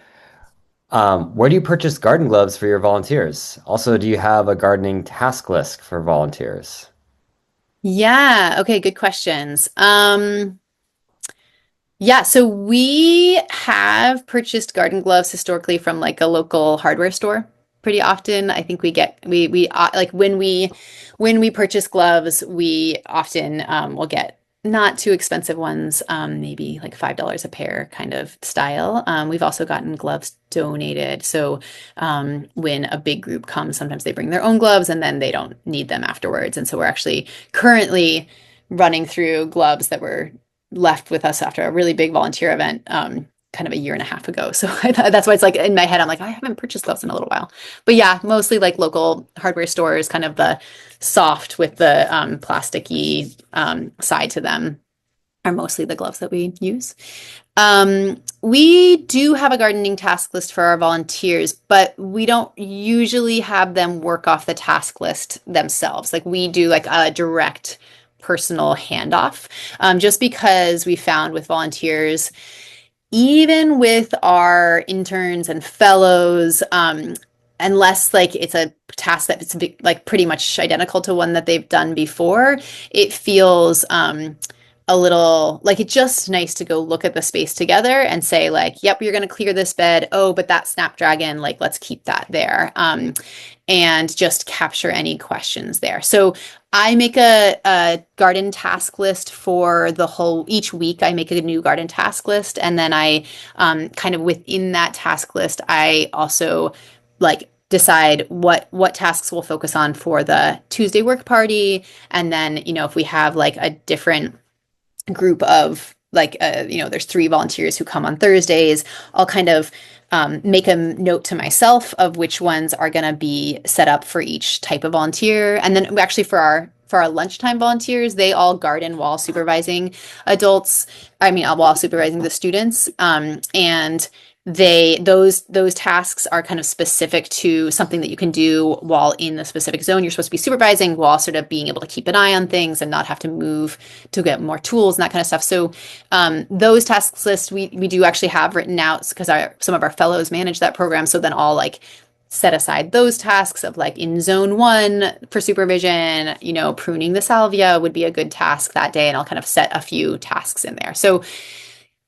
where do you purchase garden gloves for your volunteers? Also, do you have a gardening task list for volunteers? Yeah, okay, good questions. Yeah, so we have purchased garden gloves historically from like a local hardware store pretty often. I think we like when we purchase gloves, we often will get not too expensive ones, maybe like $5 a pair kind of style. We've also gotten gloves donated. So when a big group comes, sometimes they bring their own gloves and then they don't need them afterwards. And so we're actually currently running through gloves that were left with us after a really big volunteer event kind of a year and a half ago. So that's why it's like in my head, I'm like, I haven't purchased gloves in a little while. But yeah, mostly like local hardware stores, kind of the soft with the plasticky side to them are mostly the gloves that we use. We do have a gardening task list for our volunteers, but we don't usually have them work off the task list themselves. Like we do like a direct personal handoff, just because we found with volunteers, even with our interns and fellows, unless like it's a task that it's like pretty much identical to one that they've done before, it feels a little like it's just nice to go look at the space together and say like, yep, you're going to clear this bed. Oh, but that snapdragon, like let's keep that there. And just capture any questions there. So I make a garden task list for the whole, each week I make a new garden task list. And then I kind of within that task list, I also like decide what tasks we'll focus on for the Tuesday work party. And then, you know, if we have like a different group of like you know, there's 3 volunteers who come on Thursdays, I'll kind of make a note to myself of which ones are going to be set up for each type of volunteer. And then actually for our lunchtime volunteers, they all garden while supervising adults. I mean, while supervising the students. And those tasks are kind of specific to something that you can do while in the specific zone you're supposed to be supervising, while sort of being able to keep an eye on things and not have to move to get more tools and that kind of stuff. So those tasks lists we do actually have written out because some of our fellows manage that program. So then I'll like set aside those tasks of like in zone 1 for supervision, you know, pruning the salvia would be a good task that day, and I'll kind of set a few tasks in there. So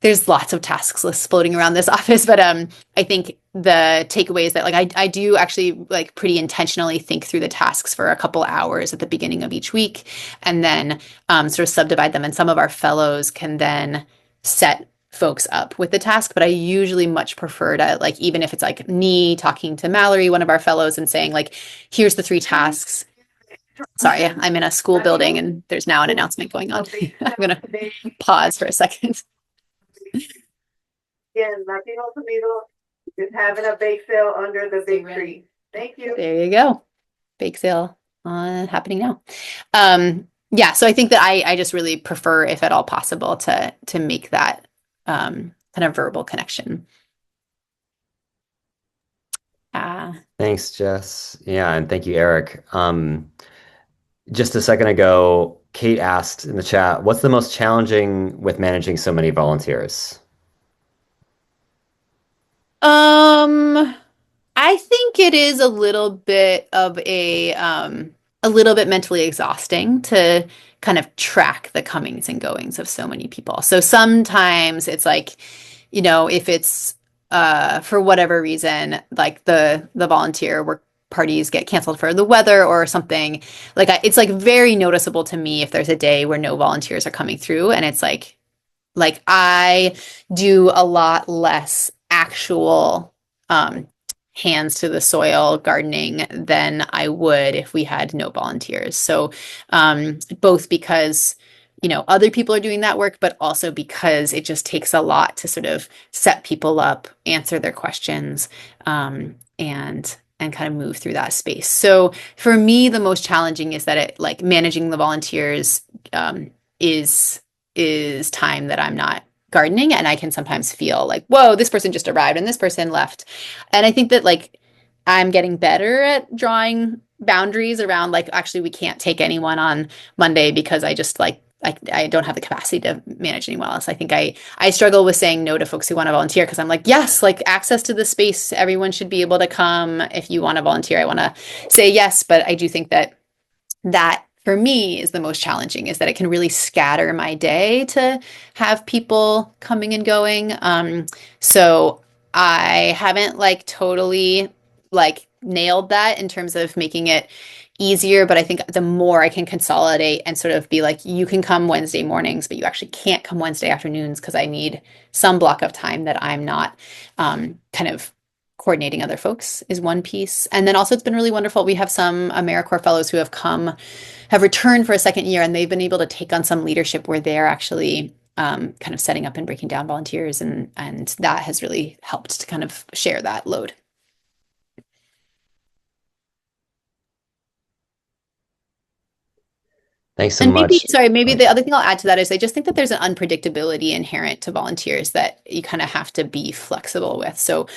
there's lots of tasks lists floating around this office, but I think the takeaway is that like I do actually like pretty intentionally think through the tasks for a couple hours at the beginning of each week, and then sort of subdivide them. And some of our fellows can then set folks up with the task, but I usually much prefer to like, even if it's like me talking to Mallory, one of our fellows, and saying like, here's the 3 tasks. Sorry, I'm in a school building and there's now an announcement going on. I'm gonna pause for a second. Yes, Latino Tomato is having a bake sale under the big tree. Thank you. There you go. Bake sale happening now. Yeah, so I think that I just really prefer, if at all possible, to make that kind of verbal connection. Uh, Thanks, Jess. Yeah, and thank you, Eric. Just a second ago, Kate asked in the chat, what's the most challenging with managing so many volunteers? um, I think it is a little bit of a little bit mentally exhausting to kind of track the comings and goings of so many people. So sometimes it's like, you know, if it's for whatever reason, like the volunteer work parties get canceled for the weather or something, like it's like very noticeable to me if there's a day where no volunteers are coming through, and it's like I do a lot less actual hands to the soil gardening than I would if we had no volunteers. So both because, you know, other people are doing that work, but also because it just takes a lot to sort of set people up, answer their questions, and kind of move through that space. So for me, the most challenging is that it like managing the volunteers is is time that I'm not gardening, and I can sometimes feel like, whoa, this person just arrived and this person left. And I think that like I'm getting better at drawing boundaries around like, actually we can't take anyone on Monday because I just like I don't have the capacity to manage anyone else. I think I struggle with saying no to folks who want to volunteer because I'm like, yes, like access to the space, everyone should be able to come. If you want to volunteer, I want to say yes, but I do think that that for me is the most challenging, is that it can really scatter my day to have people coming and going. So I haven't like totally like nailed that in terms of making it easier, but I think the more I can consolidate and sort of be like, you can come Wednesday mornings, but you actually can't come Wednesday afternoons because I need some block of time that I'm not kind of coordinating other folks, is one piece. And then also it's been really wonderful. We have some AmeriCorps fellows who have returned for a second year, and they've been able to take on some leadership where they're actually kind of setting up and breaking down volunteers. And that has really helped to kind of share that load. Thanks so And maybe, much. sorry, maybe the other thing I'll add to that is I just think that there's an unpredictability inherent to volunteers that you kind of have to be flexible with. So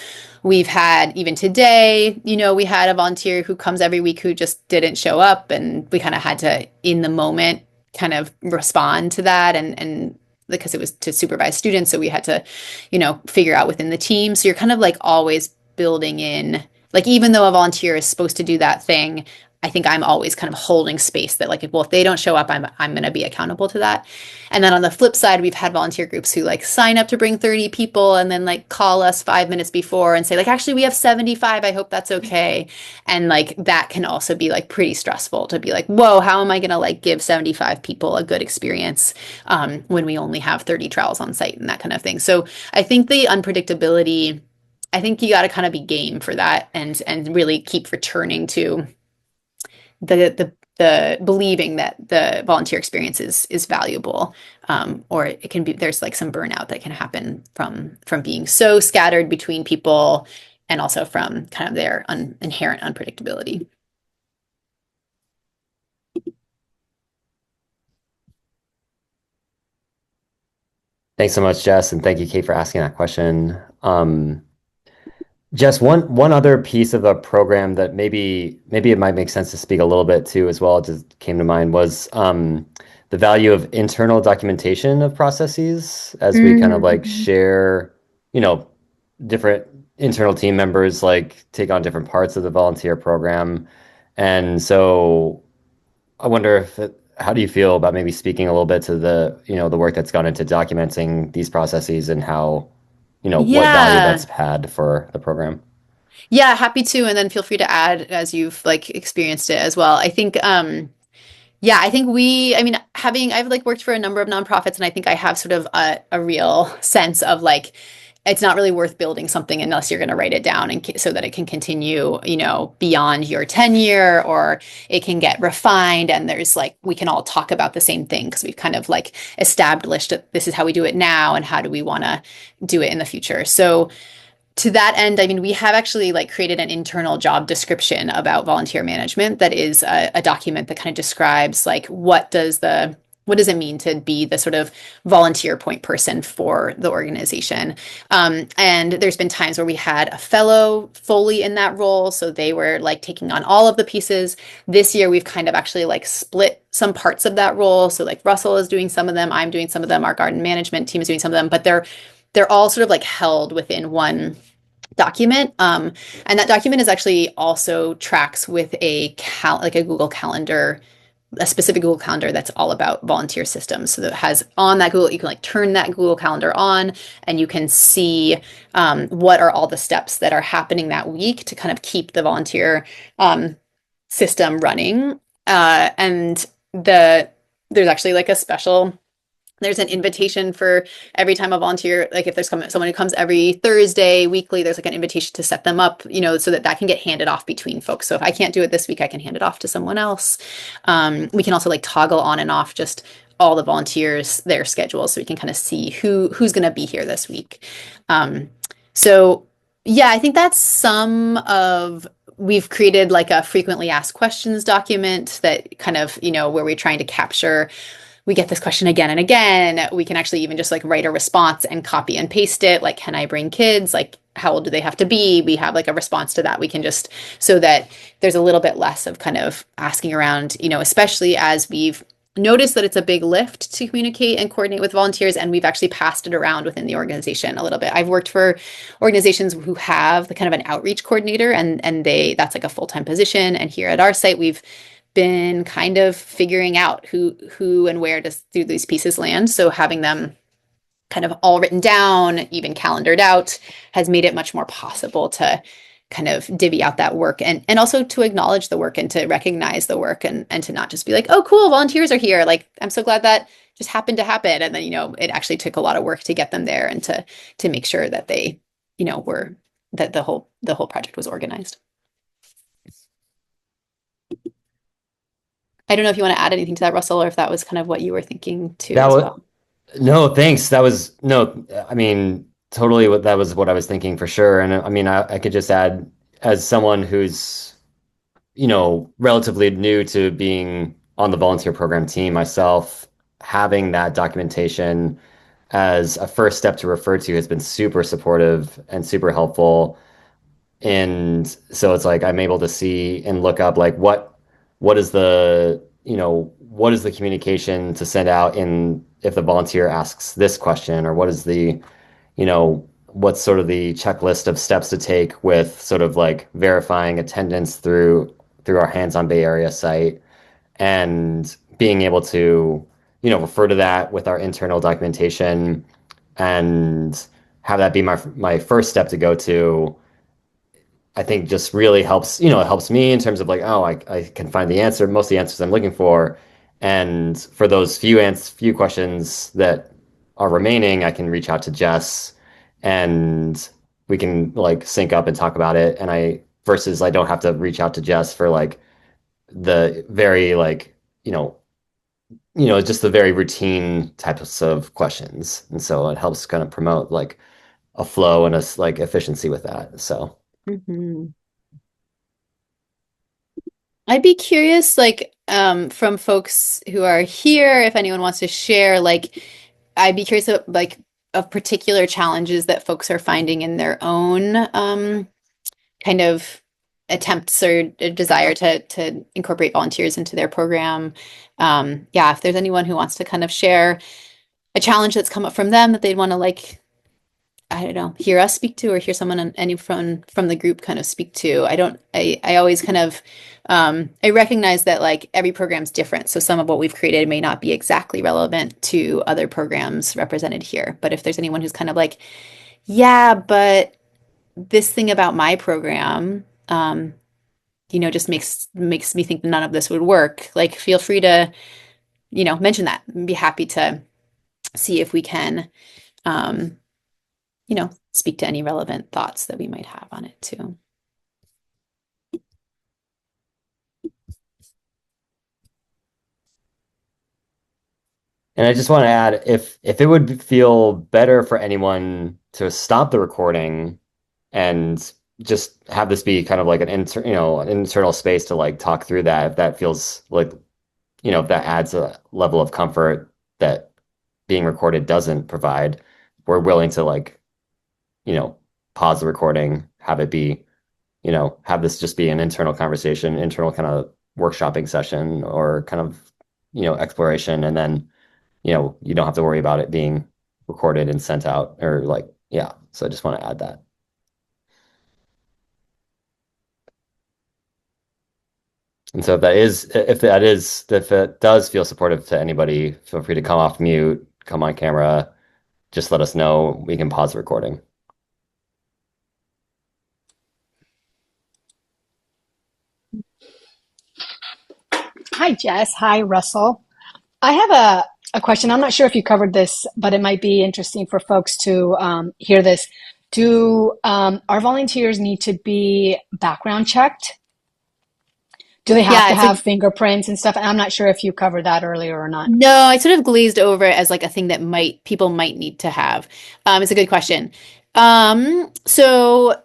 we've had, even today, we had a volunteer who comes every week who just didn't show up, and we kind of had to, in the moment, kind of respond to that, and because it was to supervise students, so we had to, figure out within the team. So you're kind of like always building in, like, even though a volunteer is supposed to do that thing, I think I'm always kind of holding space that like, well, if they don't show up, I'm going to be accountable to that. And then on the flip side, we've had volunteer groups who like sign up to bring 30 people and then like call us 5 minutes before and say like, actually, we have 75. I hope that's okay. And like, that can also be like pretty stressful to be like, whoa, how am I going to like give 75 people a good experience when we only have 30 trowels on site and that kind of thing. So I think the unpredictability, I think you got to kind of be game for that and really keep returning to the believing that the volunteer experience is valuable, or it can be, there's like some burnout that can happen from being so scattered between people, and also from kind of their inherent unpredictability. Thanks so much, Jess, and thank you, Kate, for asking that question. Jess, one other piece of the program that maybe it might make sense to speak a little bit to as well, just came to mind, was the value of internal documentation of processes as we kind of like share, different internal team members like take on different parts of the volunteer program. And so I wonder how do you feel about maybe speaking a little bit to the work that's gone into documenting these processes and how, what value Yeah. that's had for the program? Yeah, happy to. And then feel free to add as you've like experienced it as well. I think, yeah, I think I mean, I've like worked for a number of nonprofits, and I think I have sort of a real sense of like, it's not really worth building something unless you're going to write it down and so that it can continue, beyond your tenure, or it can get refined. And there's like, we can all talk about the same thing because we've kind of like established that this is how we do it now, and how do we want to do it in the future. So to that end, I mean, we have actually like created an internal job description about volunteer management that is a document that kind of describes like what does it mean to be the sort of volunteer point person for the organization. And there's been times where we had a fellow fully in that role, so they were like taking on all of the pieces. This year, we've kind of actually like split some parts of that role. So like Russell is doing some of them, I'm doing some of them, our garden management team is doing some of them, but they're all sort of like held within one document. And that document is actually also tracks with like a Google Calendar, a specific Google Calendar that's all about volunteer systems. So that has on that Google, you can like turn that Google Calendar on, and you can see what are all the steps that are happening that week to kind of keep the volunteer system running. And there's actually like there's an invitation for every time a volunteer, like if there's someone who comes every Thursday weekly, there's like an invitation to set them up, so that can get handed off between folks. So if I can't do it this week, I can hand it off to someone else. We can also like toggle on and off just all the volunteers, their schedules, so we can kind of see who's going to be here this week. So yeah, I think that's we've created like a frequently asked questions document that kind of, where we're trying to capture we get this question again and again, we can actually even just like write a response and copy and paste it. Like, can I bring kids? Like, how old do they have to be? We have like a response to that. We can just, so that there's a little bit less of kind of asking around, especially as we've noticed that it's a big lift to communicate and coordinate with volunteers, and we've actually passed it around within the organization a little bit. I've worked for organizations who have the kind of an outreach coordinator, and that's like a full-time position. And here at our site, we've been kind of figuring out who and where do these pieces land. So having them kind of all written down, even calendared out, has made it much more possible to kind of divvy out that work, and also to acknowledge the work and to recognize the work, and to not just be like, oh, cool, volunteers are here. Like, I'm so glad that just happened to happen. And then, it actually took a lot of work to get them there, and to make sure that they, were, that the whole project was organized. I don't know if you want to add anything to that, Russell, or if that was kind of what you were thinking too as well. No, thanks. I mean, totally that was what I was thinking for sure. And I mean, I could just add, as someone who's, relatively new to being on the volunteer program team myself, having that documentation as a first step to refer to has been super supportive and super helpful. And so it's like I'm able to see and look up like what is what is the communication to send out in if the volunteer asks this question, or what is what's sort of the checklist of steps to take with sort of like verifying attendance through our Hands on Bay Area site, and being able to refer to that with our internal documentation and have that be my first step to go to. I think just really helps, it helps me in terms of like, oh, I can find most of the answers I'm looking for. And for those few questions that are remaining, I can reach out to Jess and we can like sync up and talk about it. Versus I don't have to reach out to Jess for like the very like, just the very routine types of questions. And so it helps kind of promote like a flow and a like efficiency with that. So. Mm-hmm. I'd be curious, like, from folks who are here, if anyone wants to share, like, I'd be curious of particular challenges that folks are finding in their own kind of attempts or desire to incorporate volunteers into their program. Yeah, if there's anyone who wants to kind of share a challenge that's come up from them that they'd want to like, I don't know, hear us speak to, or hear someone from the group kind of speak to. I always kind of, I recognize that like every program's different. So some of what we've created may not be exactly relevant to other programs represented here. But if there's anyone who's kind of like, yeah, but this thing about my program, just makes me think none of this would work. Like, feel free to, mention that. I'd be happy to see if we can, speak to any relevant thoughts that we might have on it too. And I just want to add, if it would feel better for anyone to stop the recording and just have this be kind of like an internal space to like talk through that, if that feels like, if that adds a level of comfort that being recorded doesn't provide, we're willing to like, pause the recording, have it be, have this just be an internal conversation, internal kind of workshopping session or kind of, exploration. And then, you don't have to worry about it being recorded and sent out or like, yeah. So I just want to add that. And so if it does feel supportive to anybody, feel free to come off mute, come on camera, just let us know. We can pause the recording. Hi, Jess. Hi, Russell. I have a question. I'm not sure if you covered this, but it might be interesting for folks to hear this. Do our volunteers need to be background checked? Do they have to have fingerprints and stuff? And I'm not sure if you covered that earlier or not. No, I sort of glazed over it as like a thing that people might need to have. It's a good question. So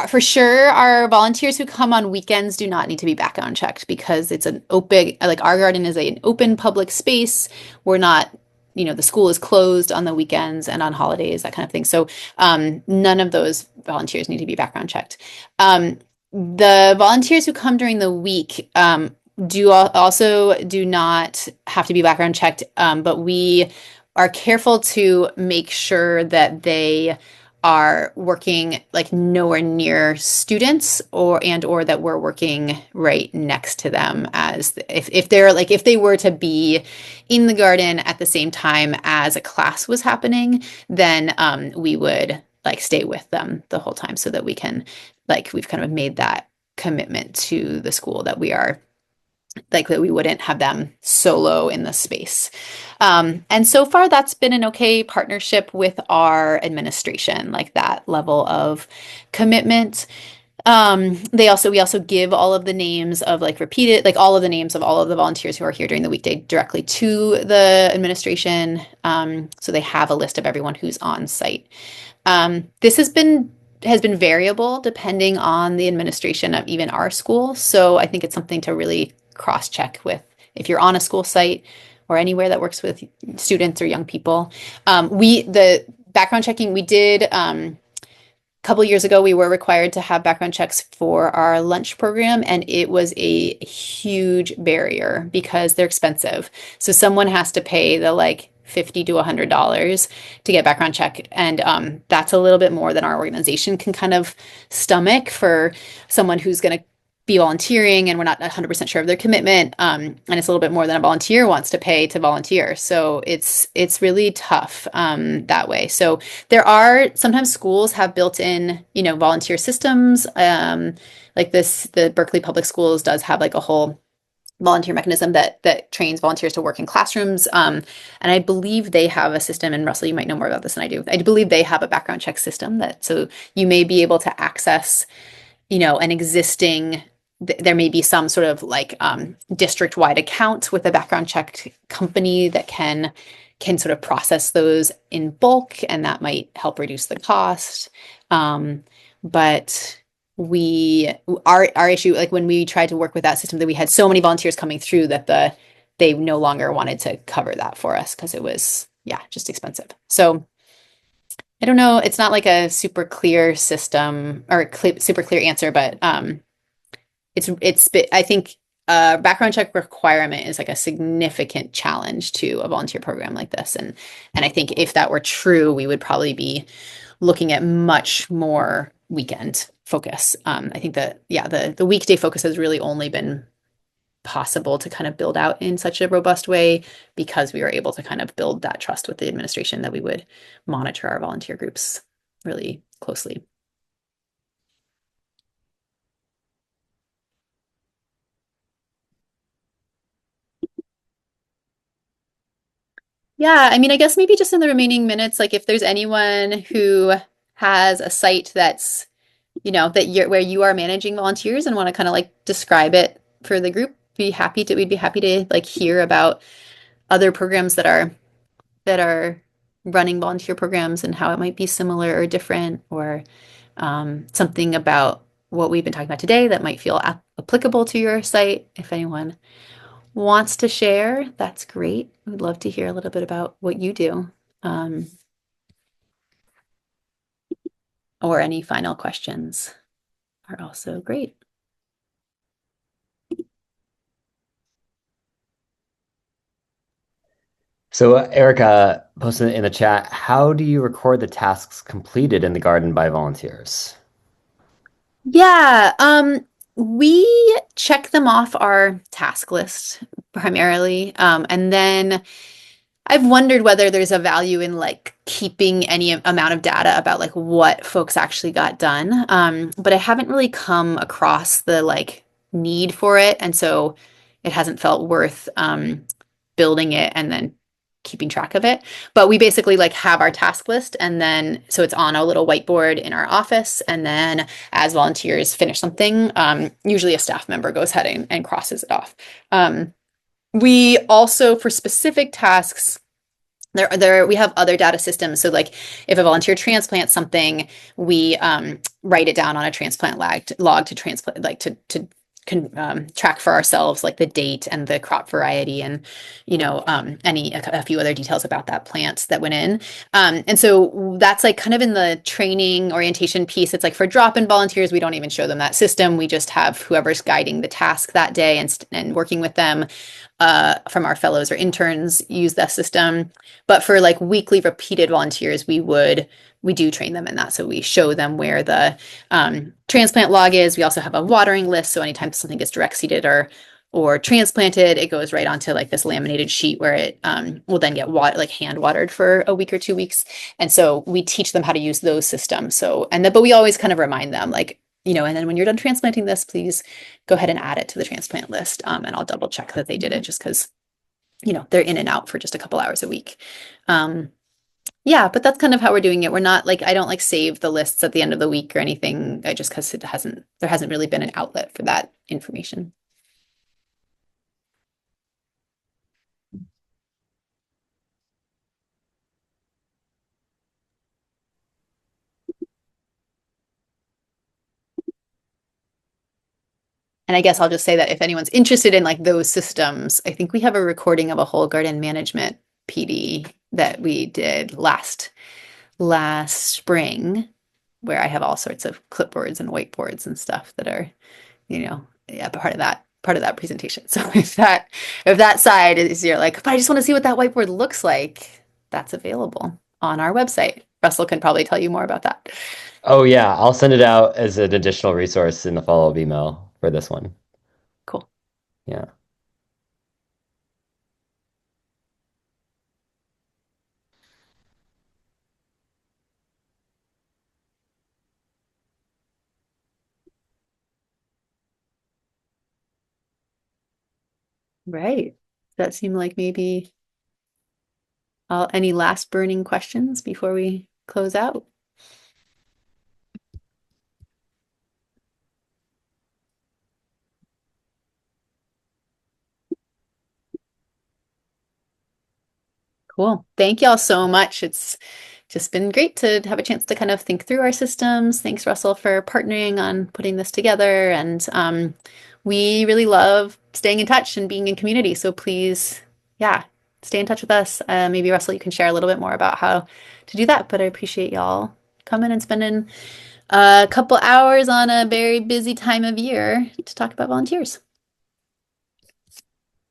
for sure, our volunteers who come on weekends do not need to be background checked because it's an open, like our garden is an open public space. We're not, the school is closed on the weekends and on holidays, that kind of thing. So none of those volunteers need to be background checked. The volunteers who come during the week also do not have to be background checked, but we are careful to make sure that they are working like nowhere near students or that we're working right next to them, as if they were to be in the garden at the same time as a class was happening, then we would like stay with them the whole time so that we can, like, we've kind of made that commitment to the school that we are like that we wouldn't have them solo in the space. And so far that's been an okay partnership with our administration, like that level of commitment. We also give all of the names of all of the names of all of the volunteers who are here during the weekday directly to the administration. So they have a list of everyone who's on site. This has been variable depending on the administration of even our school. So I think it's something to really cross-check with if you're on a school site or anywhere that works with students or young people. The background checking we did a couple years ago, we were required to have background checks for our lunch program, and it was a huge barrier because they're expensive. So someone has to pay the like $50 to $100 to get background check. And that's a little bit more than our organization can kind of stomach for someone who's going to be volunteering and we're not 100% sure of their commitment. And it's a little bit more than a volunteer wants to pay to volunteer. So it's really tough that way. So there are sometimes schools have built in, volunteer systems. Like the Berkeley Public Schools does have like a whole volunteer mechanism that trains volunteers to work in classrooms. And I believe they have a system, and Russell, you might know more about this than I do. I believe they have a background check system so you may be able to access, an existing, there may be some sort of like district-wide account with a background check company that can sort of process those in bulk, and that might help reduce the cost. But our issue, like when we tried to work with that system, that we had so many volunteers coming through that they no longer wanted to cover that for us because it was just expensive. So I don't know, it's not like a super clear system or super clear answer, but I think background check requirement is like a significant challenge to a volunteer program like this, and I think if that were true, we would probably be looking at much more weekend focus. I think that the weekday focus has really only been possible to kind of build out in such a robust way because we were able to kind of build that trust with the administration that we would monitor our volunteer groups really closely. Yeah, I mean, I guess maybe just in the remaining minutes, like if there's anyone who has a site that's, where you are managing volunteers and want to kind of like describe it for the group, we'd be happy to like hear about other programs that are running volunteer programs and how it might be similar or different, or something about what we've been talking about today that might feel applicable to your site. If anyone wants to share, that's great. We'd love to hear a little bit about what you do. Or any final questions are also great. So Erica posted in the chat, how do you record the tasks completed in the garden by volunteers? Yeah, we check them off our task list primarily. And then I've wondered whether there's a value in like keeping any amount of data about like what folks actually got done. But I haven't really come across the like need for it. And so it hasn't felt worth building it and then keeping track of it. But we basically like have our task list, and then so it's on a little whiteboard in our office, and then as volunteers finish something, usually a staff member goes ahead and crosses it off. We also, for specific tasks, we have other data systems. So like if a volunteer transplants something, we write it down on a transplant log to transplant, like track for ourselves, like the date and the crop variety and, a few other details about that plant that went in. And so that's like kind of in the training orientation piece. It's like for drop-in volunteers, we don't even show them that system. We just have whoever's guiding the task that day and working with them from our fellows or interns use that system. But for like weekly repeated volunteers, we do train them in that. So we show them where the transplant log is. We also have a watering list. So anytime something gets direct seeded or transplanted, it goes right onto like this laminated sheet where it will then get hand watered for a week or 2 weeks. And so we teach them how to use those systems. So, but we always kind of remind them like, and then when you're done transplanting this, please go ahead and add it to the transplant list. And I'll double check that they did it just because, they're in and out for just a couple hours a week. Yeah, but that's kind of how we're doing it. We're not like, I don't like save the lists at the end of the week or anything, just because there hasn't really been an outlet for that information. And I guess I'll just say that if anyone's interested in like those systems, I think we have a recording of a whole garden management PD that we did last spring, where I have all sorts of clipboards and whiteboards and stuff that are, part of that presentation. So if that side is you're like, but I just want to see what that whiteboard looks like, that's available on our website. Russell can probably tell you more about that. Oh yeah, I'll send it out as an additional resource in the follow-up email for this one. Cool. Yeah. Right. That seemed like maybe any last burning questions before we close out? Cool. Thank y'all so much. It's just been great to have a chance to kind of think through our systems. Thanks, Russell, for partnering on putting this together. And we really love staying in touch and being in community. So please, yeah, stay in touch with us. Maybe, Russell, you can share a little bit more about how to do that. But I appreciate y'all coming and spending a couple hours on a very busy time of year to talk about volunteers.